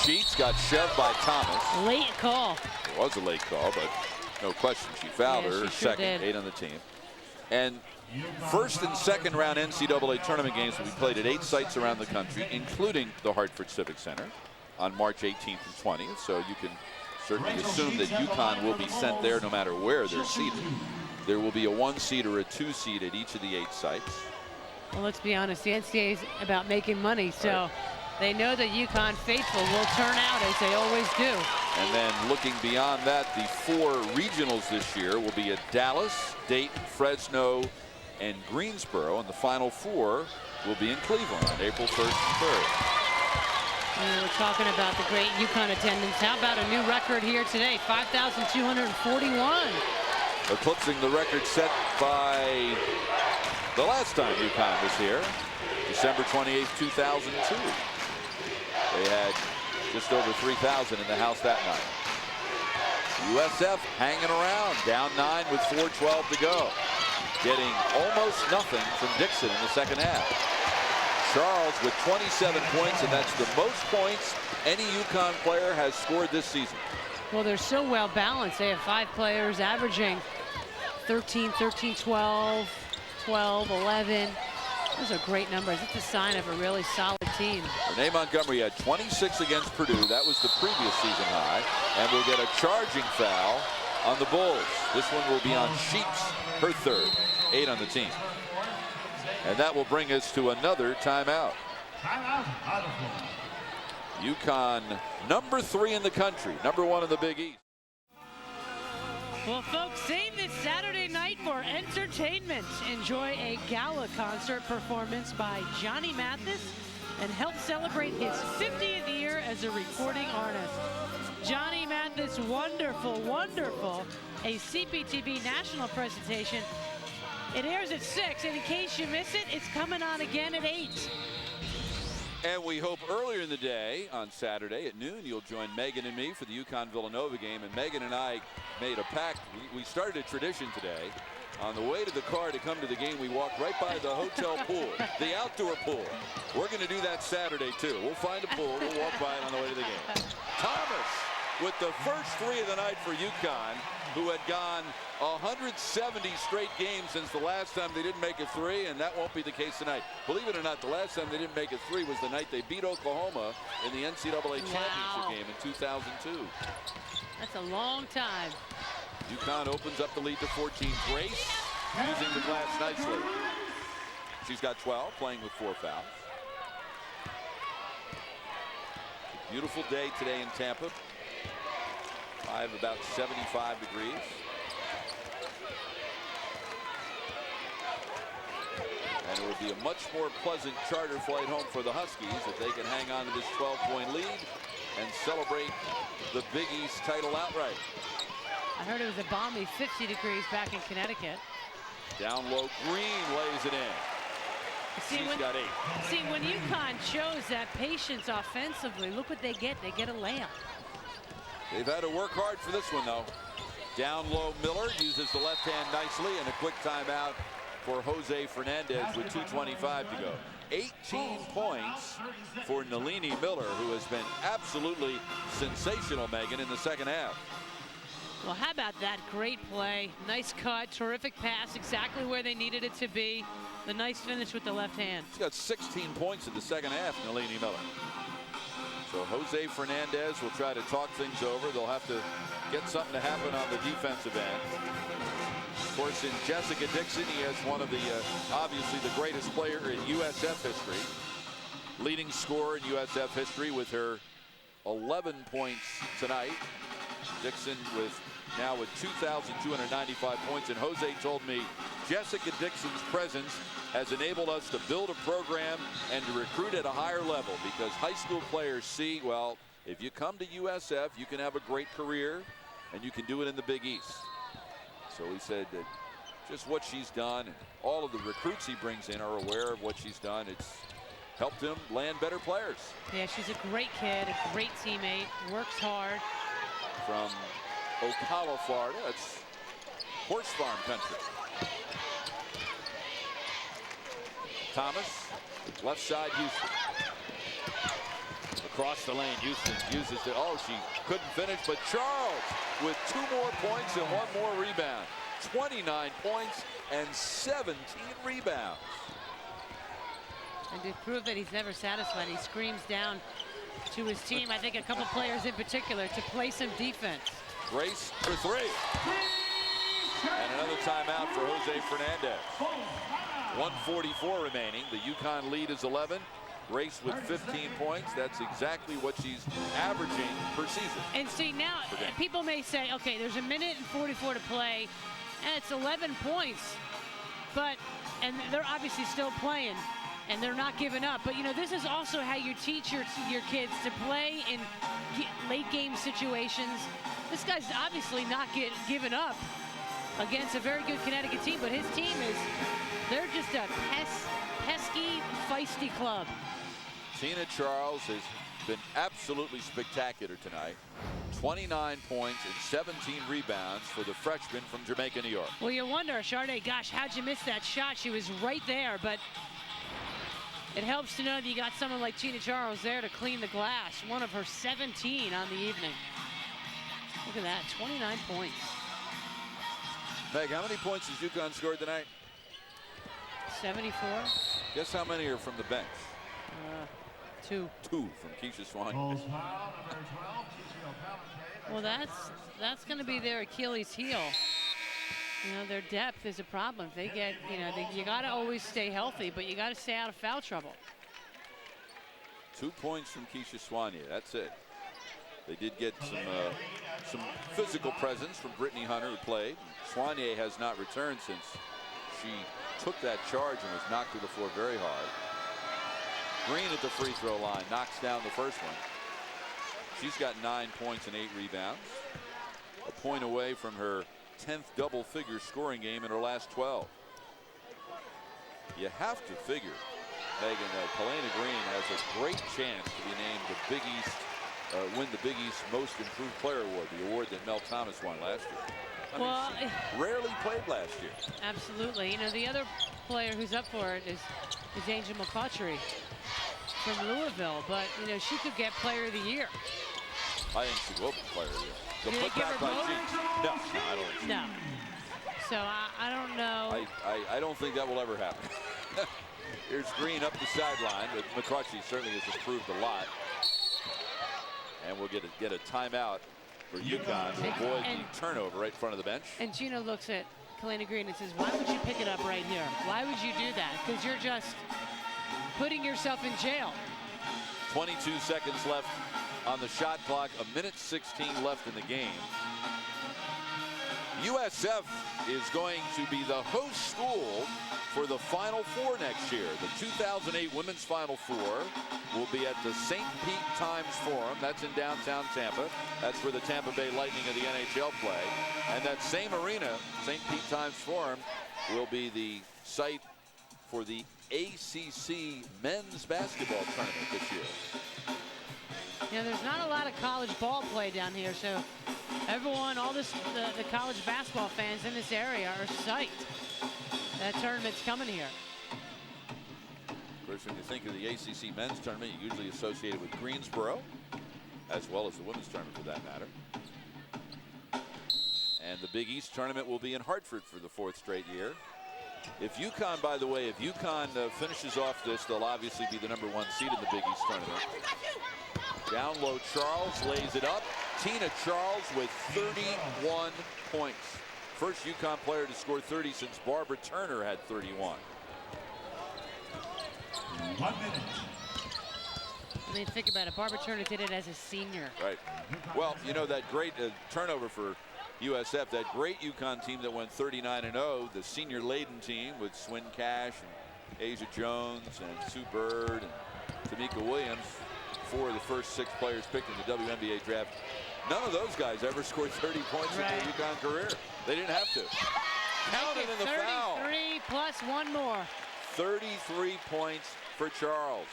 Sheets got shoved by Thomas. Late call. It was a late call, but no question she fouled her. She sure second, did. 8 on the team. And first and second round NCAA tournament games will be played at 8 sites around the country, including the Hartford Civic Center on March 18th and 20th. So you can certainly assume that UConn will be sent there no matter where they're seated. There will be a 1 seed or a 2 seed at each of the 8 sites. Well, let's be honest, the NCAA is about making money, so they know that UConn faithful will turn out as they always do. And then looking beyond that, the 4 regionals this year will be at Dallas, Dayton, Fresno, and Greensboro, and the final 4 will be in Cleveland on April 1st and 3rd. And we're talking about the great UConn attendance. How about a new record here today? 5,241. Eclipsing the record set by the last time UConn was here, December 28th, 2002. They had just over 3,000 in the house that night. USF hanging around, down 9 with 4:12 to go. Getting almost nothing from Dixon in the second half. Charles with 27 points, and that's the most points any UConn player has scored this season. Well, they're so well balanced. They have 5 players averaging 13, 13, 12, 12, 11. Those are great numbers. It's a sign of a really solid team. Renee Montgomery had 26 against Purdue. That was the previous season high. And we'll get a charging foul on the Bulls. This one will be on Sheets, her 3rd. 8 on the team. And that will bring us to another timeout. UConn #3 in the country, #1 in the Big East. Well, folks, save this Saturday night for entertainment. Enjoy a gala concert performance by Johnny Mathis and help celebrate his 50th year as a recording artist. Johnny Mathis, wonderful, wonderful. A CPTV national presentation. It airs at 6, and in case you miss it, it's coming on again at 8. And we hope earlier in the day on Saturday at noon you'll join Megan and me for the UConn Villanova game. And Megan and I made a pact. We started a tradition today. On the way to the car to come to the game, we walked right by the hotel pool, the outdoor pool. We're going to do that Saturday too. We'll find a pool. We'll walk by it on the way to the game. Thomas with the first 3 of the night for UConn, who had gone 170 straight games since the last time they didn't make a 3, and that won't be the case tonight. Believe it or not, the last time they didn't make a 3 was the night they beat Oklahoma in the NCAA championship game in 2002. That's a long time. UConn opens up the lead to 14. Grace using the glass nicely. She's got 12, playing with 4 fouls. Beautiful day today in Tampa. About 75 degrees. And it would be a much more pleasant charter flight home for the Huskies if they can hang on to this 12-point lead and celebrate the Big East title outright. I heard it was a balmy 50 degrees back in Connecticut. Down low, Green lays it in. She's got 8. See, when UConn shows that patience offensively, look what they get. They get a layup. They've had to work hard for this one, though. Down low, Miller uses the left hand nicely, and a quick timeout for Jose Fernandez with 2:25 to go. 18 points for Nalini Miller, who has been absolutely sensational, Megan, in the second half. Well, how about that? Great play. Nice cut. Terrific pass. Exactly where they needed it to be. The nice finish with the left hand. She's got 16 points in the second half, Nalini Miller. So Jose Fernandez will try to talk things over. They'll have to get something to happen on the defensive end. Of course, in Jessica Dixon, he has one of the, obviously the greatest player in USF history. Leading scorer in USF history with her 11 points tonight. Dixon now with 2,295 points. And Jose told me Jessica Dixon's presence has enabled us to build a program and to recruit at a higher level, because high school players see, well, if you come to USF, you can have a great career and you can do it in the Big East. So he said that just what she's done, and all of the recruits he brings in are aware of what she's done. It's helped him land better players. Yeah, she's a great kid, a great teammate, works hard. From Ocala, Florida. That's horse farm country. Thomas, left side, Houston. Across the lane, Houston uses it. Oh, she couldn't finish, but Charles with 2 more points and 1 more rebound. 29 points and 17 rebounds. And to prove that he's never satisfied, he screams down to his team, I think a couple players in particular, to play some defense. Grace for 3. And another timeout for Jose Fernandez. 1:44 remaining. The UConn lead is 11. Grace with 15 points. That's exactly what she's averaging per season. And see, now people may say, okay, there's 1:44 to play, and it's 11 points. And they're obviously still playing, and they're not giving up. But, you know, this is also how you teach your kids to play in late game situations. This guy's obviously not giving up against a very good Connecticut team, but his team they're just a pesky, feisty club. Tina Charles has been absolutely spectacular tonight. 29 points and 17 rebounds for the freshman from Jamaica, New York. Well, you wonder, Sade, gosh, how'd you miss that shot? She was right there, but it helps to know that you got someone like Tina Charles there to clean the glass. One of her 17 on the evening. Look at that, 29 points. Meg, how many points has UConn scored tonight? 74. Guess how many are from the bench? 2. 2 from Keisha Swan. Well, that's going to be their Achilles heel. You know, their depth is a problem. They get, you know, you got to always stay healthy, but you got to stay out of foul trouble. 2 points from Keisha Swanier. That's it. They did get some physical presence from Brittany Hunter, who played. Swanier has not returned since she took that charge and was knocked to the floor very hard. Green at the free throw line knocks down the first one. She's got 9 points and 8 rebounds. A point away from her 10th double-figure scoring game in her last 12. You have to figure, Megan, that Kalena Green has a great chance to be named the Big East, win the Big East Most Improved Player Award, the award that Mel Thomas won last year. Rarely played last year. Absolutely. You know, the other player who's up for it is Angel McCutchery from Louisville, but, you know, she could get Player of the Year. I think she will be Player of the Year. The Did they give her putback by both? G. No, I don't think so. No. So I don't know. I don't think that will ever happen. Here's Green up the sideline, but McCutchery certainly has improved a lot. And we'll get a timeout for UConn to avoid the turnover right in front of the bench. And Gino looks at Kalena Green and says, why would you pick it up right here? Why would you do that? Because you're just putting yourself in jail. 22 seconds left on the shot clock. 1:16 left in the game. USF is going to be the host school for the Final Four next year. The 2008 Women's Final Four will be at the St. Pete Times Forum. That's in downtown Tampa. That's where the Tampa Bay Lightning of the NHL play. And that same arena, St. Pete Times Forum, will be the site for the ACC men's basketball tournament this year. You know, there's not a lot of college ball play down here, so everyone, the college basketball fans in this area are psyched that tournament's coming here. Of course, when you think of the ACC men's tournament, you usually associate it with Greensboro, as well as the women's tournament for that matter. And the Big East tournament will be in Hartford for the 4th straight year. If UConn, by the way, if UConn finishes off this, they'll obviously be the #1 seed in the Big East tournament. Down low, Charles lays it up. Tina Charles with 31 points. First UConn player to score 30 since Barbara Turner had 31. 1 minute. I mean, think about it. Barbara Turner did it as a senior. Right. Well, you know, that great turnover for USF, that great UConn team that went 39-0, the senior laden team with Swin Cash and Asia Jones and Sue Bird and Tamika Williams, 4 of the first 6 players picked in the WNBA draft. None of those guys ever scored 30 points in their UConn career. They didn't have to. Counted in the foul. 33 plus 1 more. 33 points for Charles.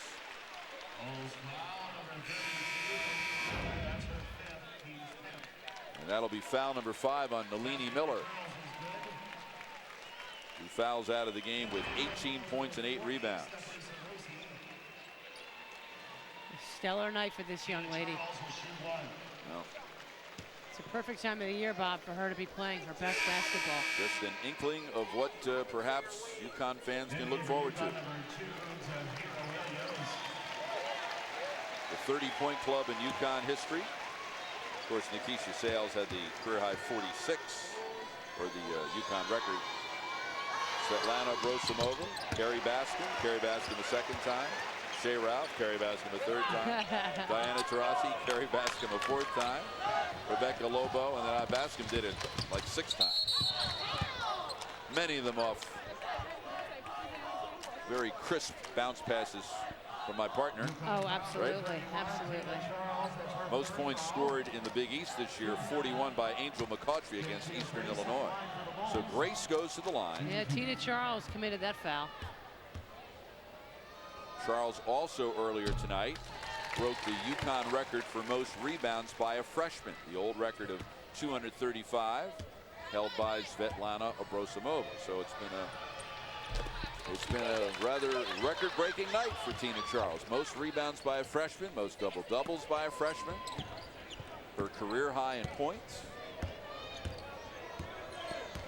And that'll be foul number 5 on Nalini Miller, who fouls out of the game with 18 points and 8 rebounds. Stellar night for this young lady. Well, It's a perfect time of the year, Bob, for her to be playing her best basketball. just an inkling of what perhaps UConn fans can look forward to. The 30-point club in UConn history. Of course, Nikisha Sales had the career-high 46, or the UConn record. Svetlana Brosimova, Carrie Baskin a second time. Shea Ralph, Carrie Baskin a third time. Diana Taurasi, Carrie Baskin a 4th time. Rebecca Lobo, and then Baskin did it like 6 times. Many of them off very crisp bounce passes from my partner. Oh, absolutely. Right? Absolutely. Most points scored in the Big East this year, 41 by Angel McCautry against Eastern Illinois. So Grace goes to the line. Yeah, Tina Charles committed that foul. Charles also earlier tonight broke the UConn record for most rebounds by a freshman. The old record of 235 held by Svetlana Abrosimova. So it's been a rather record-breaking night for Tina Charles. Most rebounds by a freshman, most double-doubles by a freshman. Her career high in points.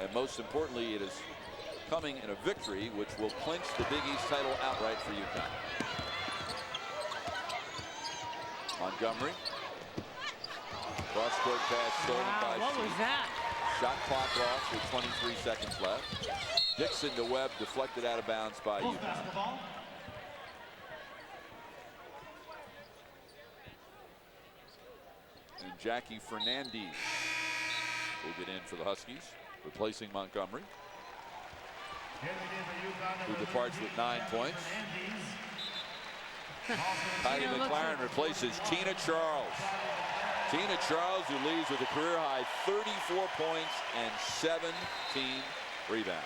And most importantly, it is coming in a victory which will clinch the Big East title outright for UConn. Montgomery. Cross-court pass stolen by What was that? Shot clock off with 23 seconds left. Dixon to Webb, deflected out of bounds by UConn. And Jackie Fernandez will get in for the Huskies, replacing Montgomery, who departs with 9 points. Heidi McLaren replaces Tina Charles. Tina Charles, who leads with a career high 34 points and 17 rebounds.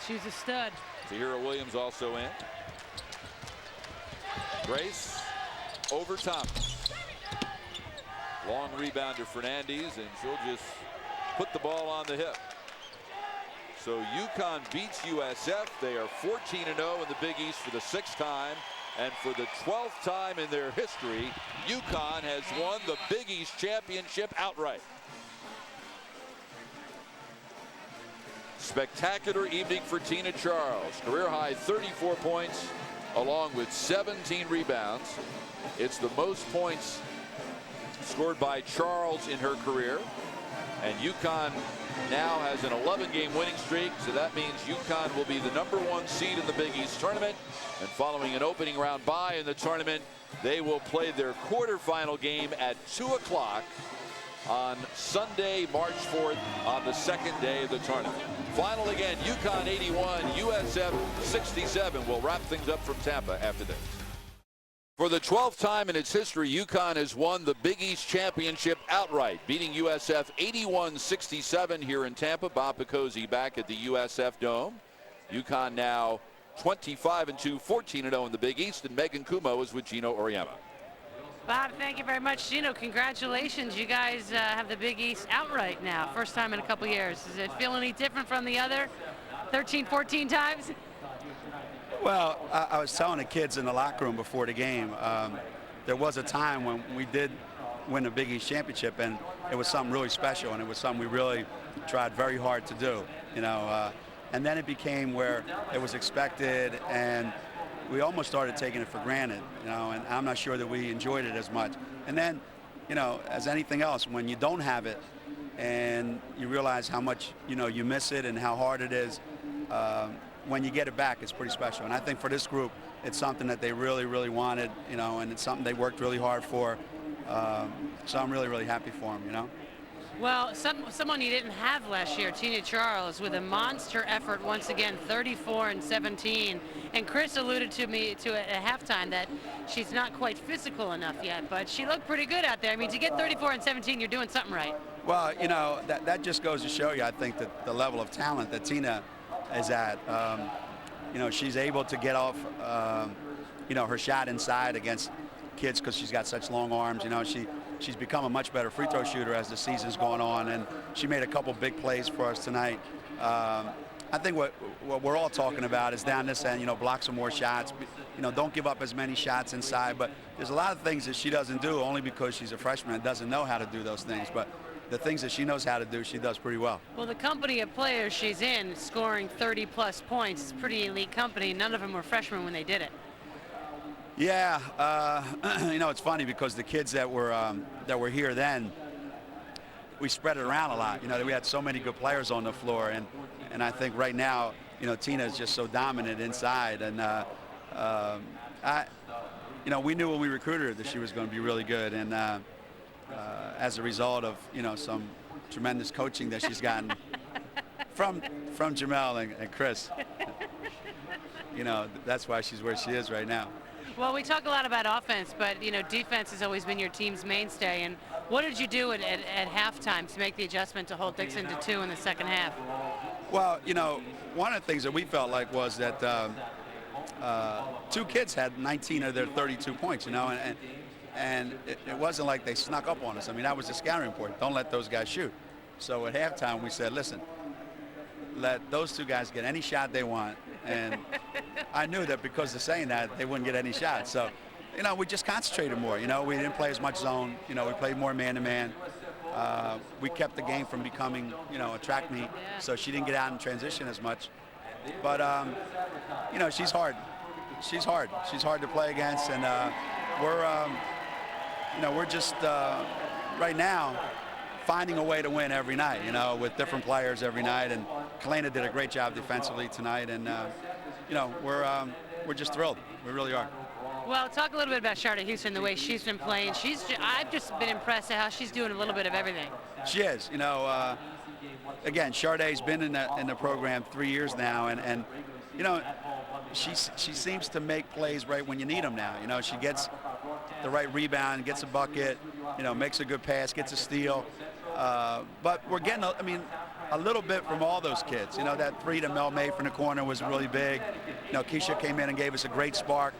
She's a stud. Tahira Williams also in. Grace over Thomas. Long rebound to Fernandez, and she'll just put the ball on the hip. So UConn beats USF. They are 14-0 in the Big East for the 6th time. And for the 12th time in their history, UConn has won the Big East championship outright. Spectacular evening for Tina Charles. Career high 34 points along with 17 rebounds. It's the most points scored by Charles in her career. And UConn now has an 11-game winning streak, so that means UConn will be the #1 seed in the Big East tournament. And following an opening round bye in the tournament, they will play their quarterfinal game at 2 o'clock on Sunday, March 4th, on the 2nd day of the tournament. Final again, UConn 81, USF 67. We'll wrap things up from Tampa after this. For the 12th time in its history, UConn has won the Big East championship outright, beating USF 81-67 here in Tampa. Bob Picozzi back at the USF Dome. UConn now 25-2, 14-0 in the Big East, and Megan Kumo is with Gino Oriema. Bob, thank you very much. Gino, congratulations. You guys have the Big East outright now. First time in a couple years. Does it feel any different from the other 13, 14 times? Well, I was telling the kids in the locker room before the game, there was a time when we did win the Big East championship, and it was something really special, and it was something we really tried very hard to do, you know. And then it became where it was expected, and we almost started taking it for granted, you know, and I'm not sure that we enjoyed it as much. And then, you know, as anything else, when you don't have it and you realize how much, you know, you miss it and how hard it is, when you get it back, it's pretty special. And I think for this group, it's something that they really, really wanted, you know, and it's something they worked really hard for. So I'm really, really happy for them, you know. Well, someone you didn't have last year, Tina Charles, with a monster effort once again, 34 and 17. And Chris alluded to me at halftime that she's not quite physical enough yet, but she looked pretty good out there. I mean, to get 34 and 17, you're doing something right. Well, you know, that just goes to show you, I think, that the level of talent that Tina is at. You know, she's able to get off, you know, her shot inside against kids because she's got such long arms. You know, she's become a much better free throw shooter as the season's gone on, and she made a couple big plays for us tonight. I think what we're all talking about is down this end, you know, block some more shots, you know, don't give up as many shots inside. But there's a lot of things that she doesn't do only because she's a freshman and doesn't know how to do those things. But the things that she knows how to do, she does pretty well. Well, the company of players she's in, scoring 30-plus points, is pretty elite company. None of them were freshmen when they did it. Yeah, you know, it's funny because the kids that were here then, we spread it around a lot. You know, we had so many good players on the floor, and I think right now, you know, Tina is just so dominant inside, and you know, we knew when we recruited her that she was going to be really good, and as a result of, you know, some tremendous coaching that she's gotten from Jamel and Chris, you know, that's why she's where she is right now. Well, we talk a lot about offense, but, you know, defense has always been your team's mainstay. And what did you do at halftime to make the adjustment to hold Dixon to 2 in the second half? Well, you know, one of the things that we felt like was that two kids had 19 of their 32 points, you know, and it wasn't like they snuck up on us. I mean, that was the scouting report. Don't let those guys shoot. So at halftime, we said, listen, let those two guys get any shot they want. And I knew that because of saying that, they wouldn't get any shots. So, you know, we just concentrated more. You know, we didn't play as much zone. You know, we played more man-to-man. We kept the game from becoming, you know, a track meet. So she didn't get out in transition as much. But, you know, she's hard. She's hard. She's hard to play against. And you know, we're just, right now, finding a way to win every night, you know, with different players every night. And Kalena did a great job defensively tonight, and you know, we're just thrilled. We really are. Well, talk a little bit about Sharda Houston, the way she's been playing. I've just been impressed at how she's doing a little bit of everything. She is, you know. Again, Sharda's been in the program 3 years now, and you know, she seems to make plays right when you need them now. You know, she gets the right rebound, gets a bucket, you know, makes a good pass, gets a steal. But we're getting, I mean, a little bit from all those kids. You know, that three to Mel May from the corner was really big. You know, Keisha came in and gave us a great spark.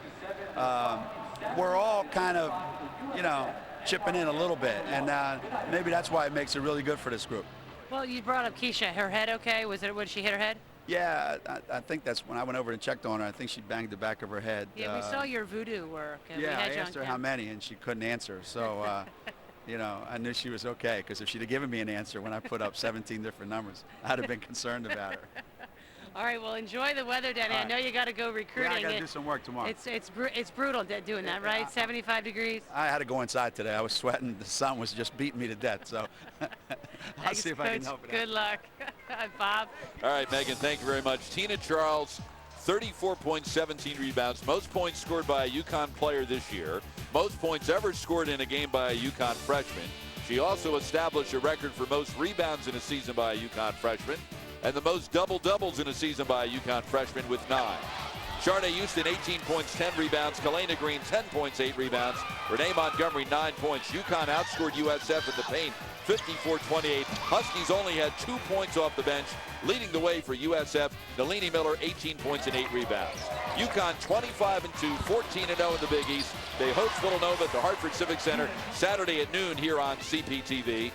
We're all kind of, you know, chipping in a little bit, and maybe that's why it makes it really good for this group. Well, you brought up Keisha. Her head okay? When she hit her head? Yeah, I think that's when I went over and checked on her. I think she banged the back of her head. Yeah, we saw your voodoo work. And yeah, I asked her how many, and she couldn't answer. So, you know, I knew she was okay, because if she'd have given me an answer when I put up 17 different numbers, I'd have been concerned about her. All right, well, enjoy the weather, Danny. I know you got to go recruiting. Yeah, I got to do some work tomorrow. It's brutal doing that, right? 75 degrees. I had to go inside today. I was sweating. The sun was just beating me to death. So I'll see if I can help it out. Good luck. Bob. All right, Megan, thank you very much. Tina Charles, 34 points, 17 rebounds, most points scored by a UConn player this year, most points ever scored in a game by a UConn freshman. She also established a record for most rebounds in a season by a UConn freshman, and the most double-doubles in a season by a UConn freshman with 9. Sharda Houston, 18 points, 10 rebounds. Kalena Green, 10 points, 8 rebounds. Renee Montgomery, 9 points. UConn outscored USF in the paint, 54-28. Huskies only had 2 points off the bench. Leading the way for USF, Nalini Miller, 18 points and 8 rebounds. UConn 25-2, 14-0 in the Big East. They host Villanova at the Hartford Civic Center Saturday at noon here on CPTV.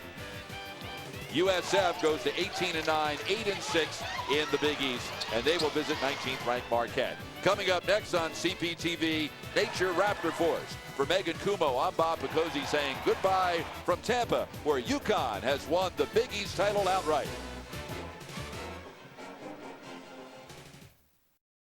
USF goes to 18-9, 8-6 in the Big East, and they will visit 19th ranked Marquette. Coming up next on CPTV, Nature Raptor Force. For Megan Kumo, I'm Bob Picozzi saying goodbye from Tampa, where UConn has won the Big East title outright.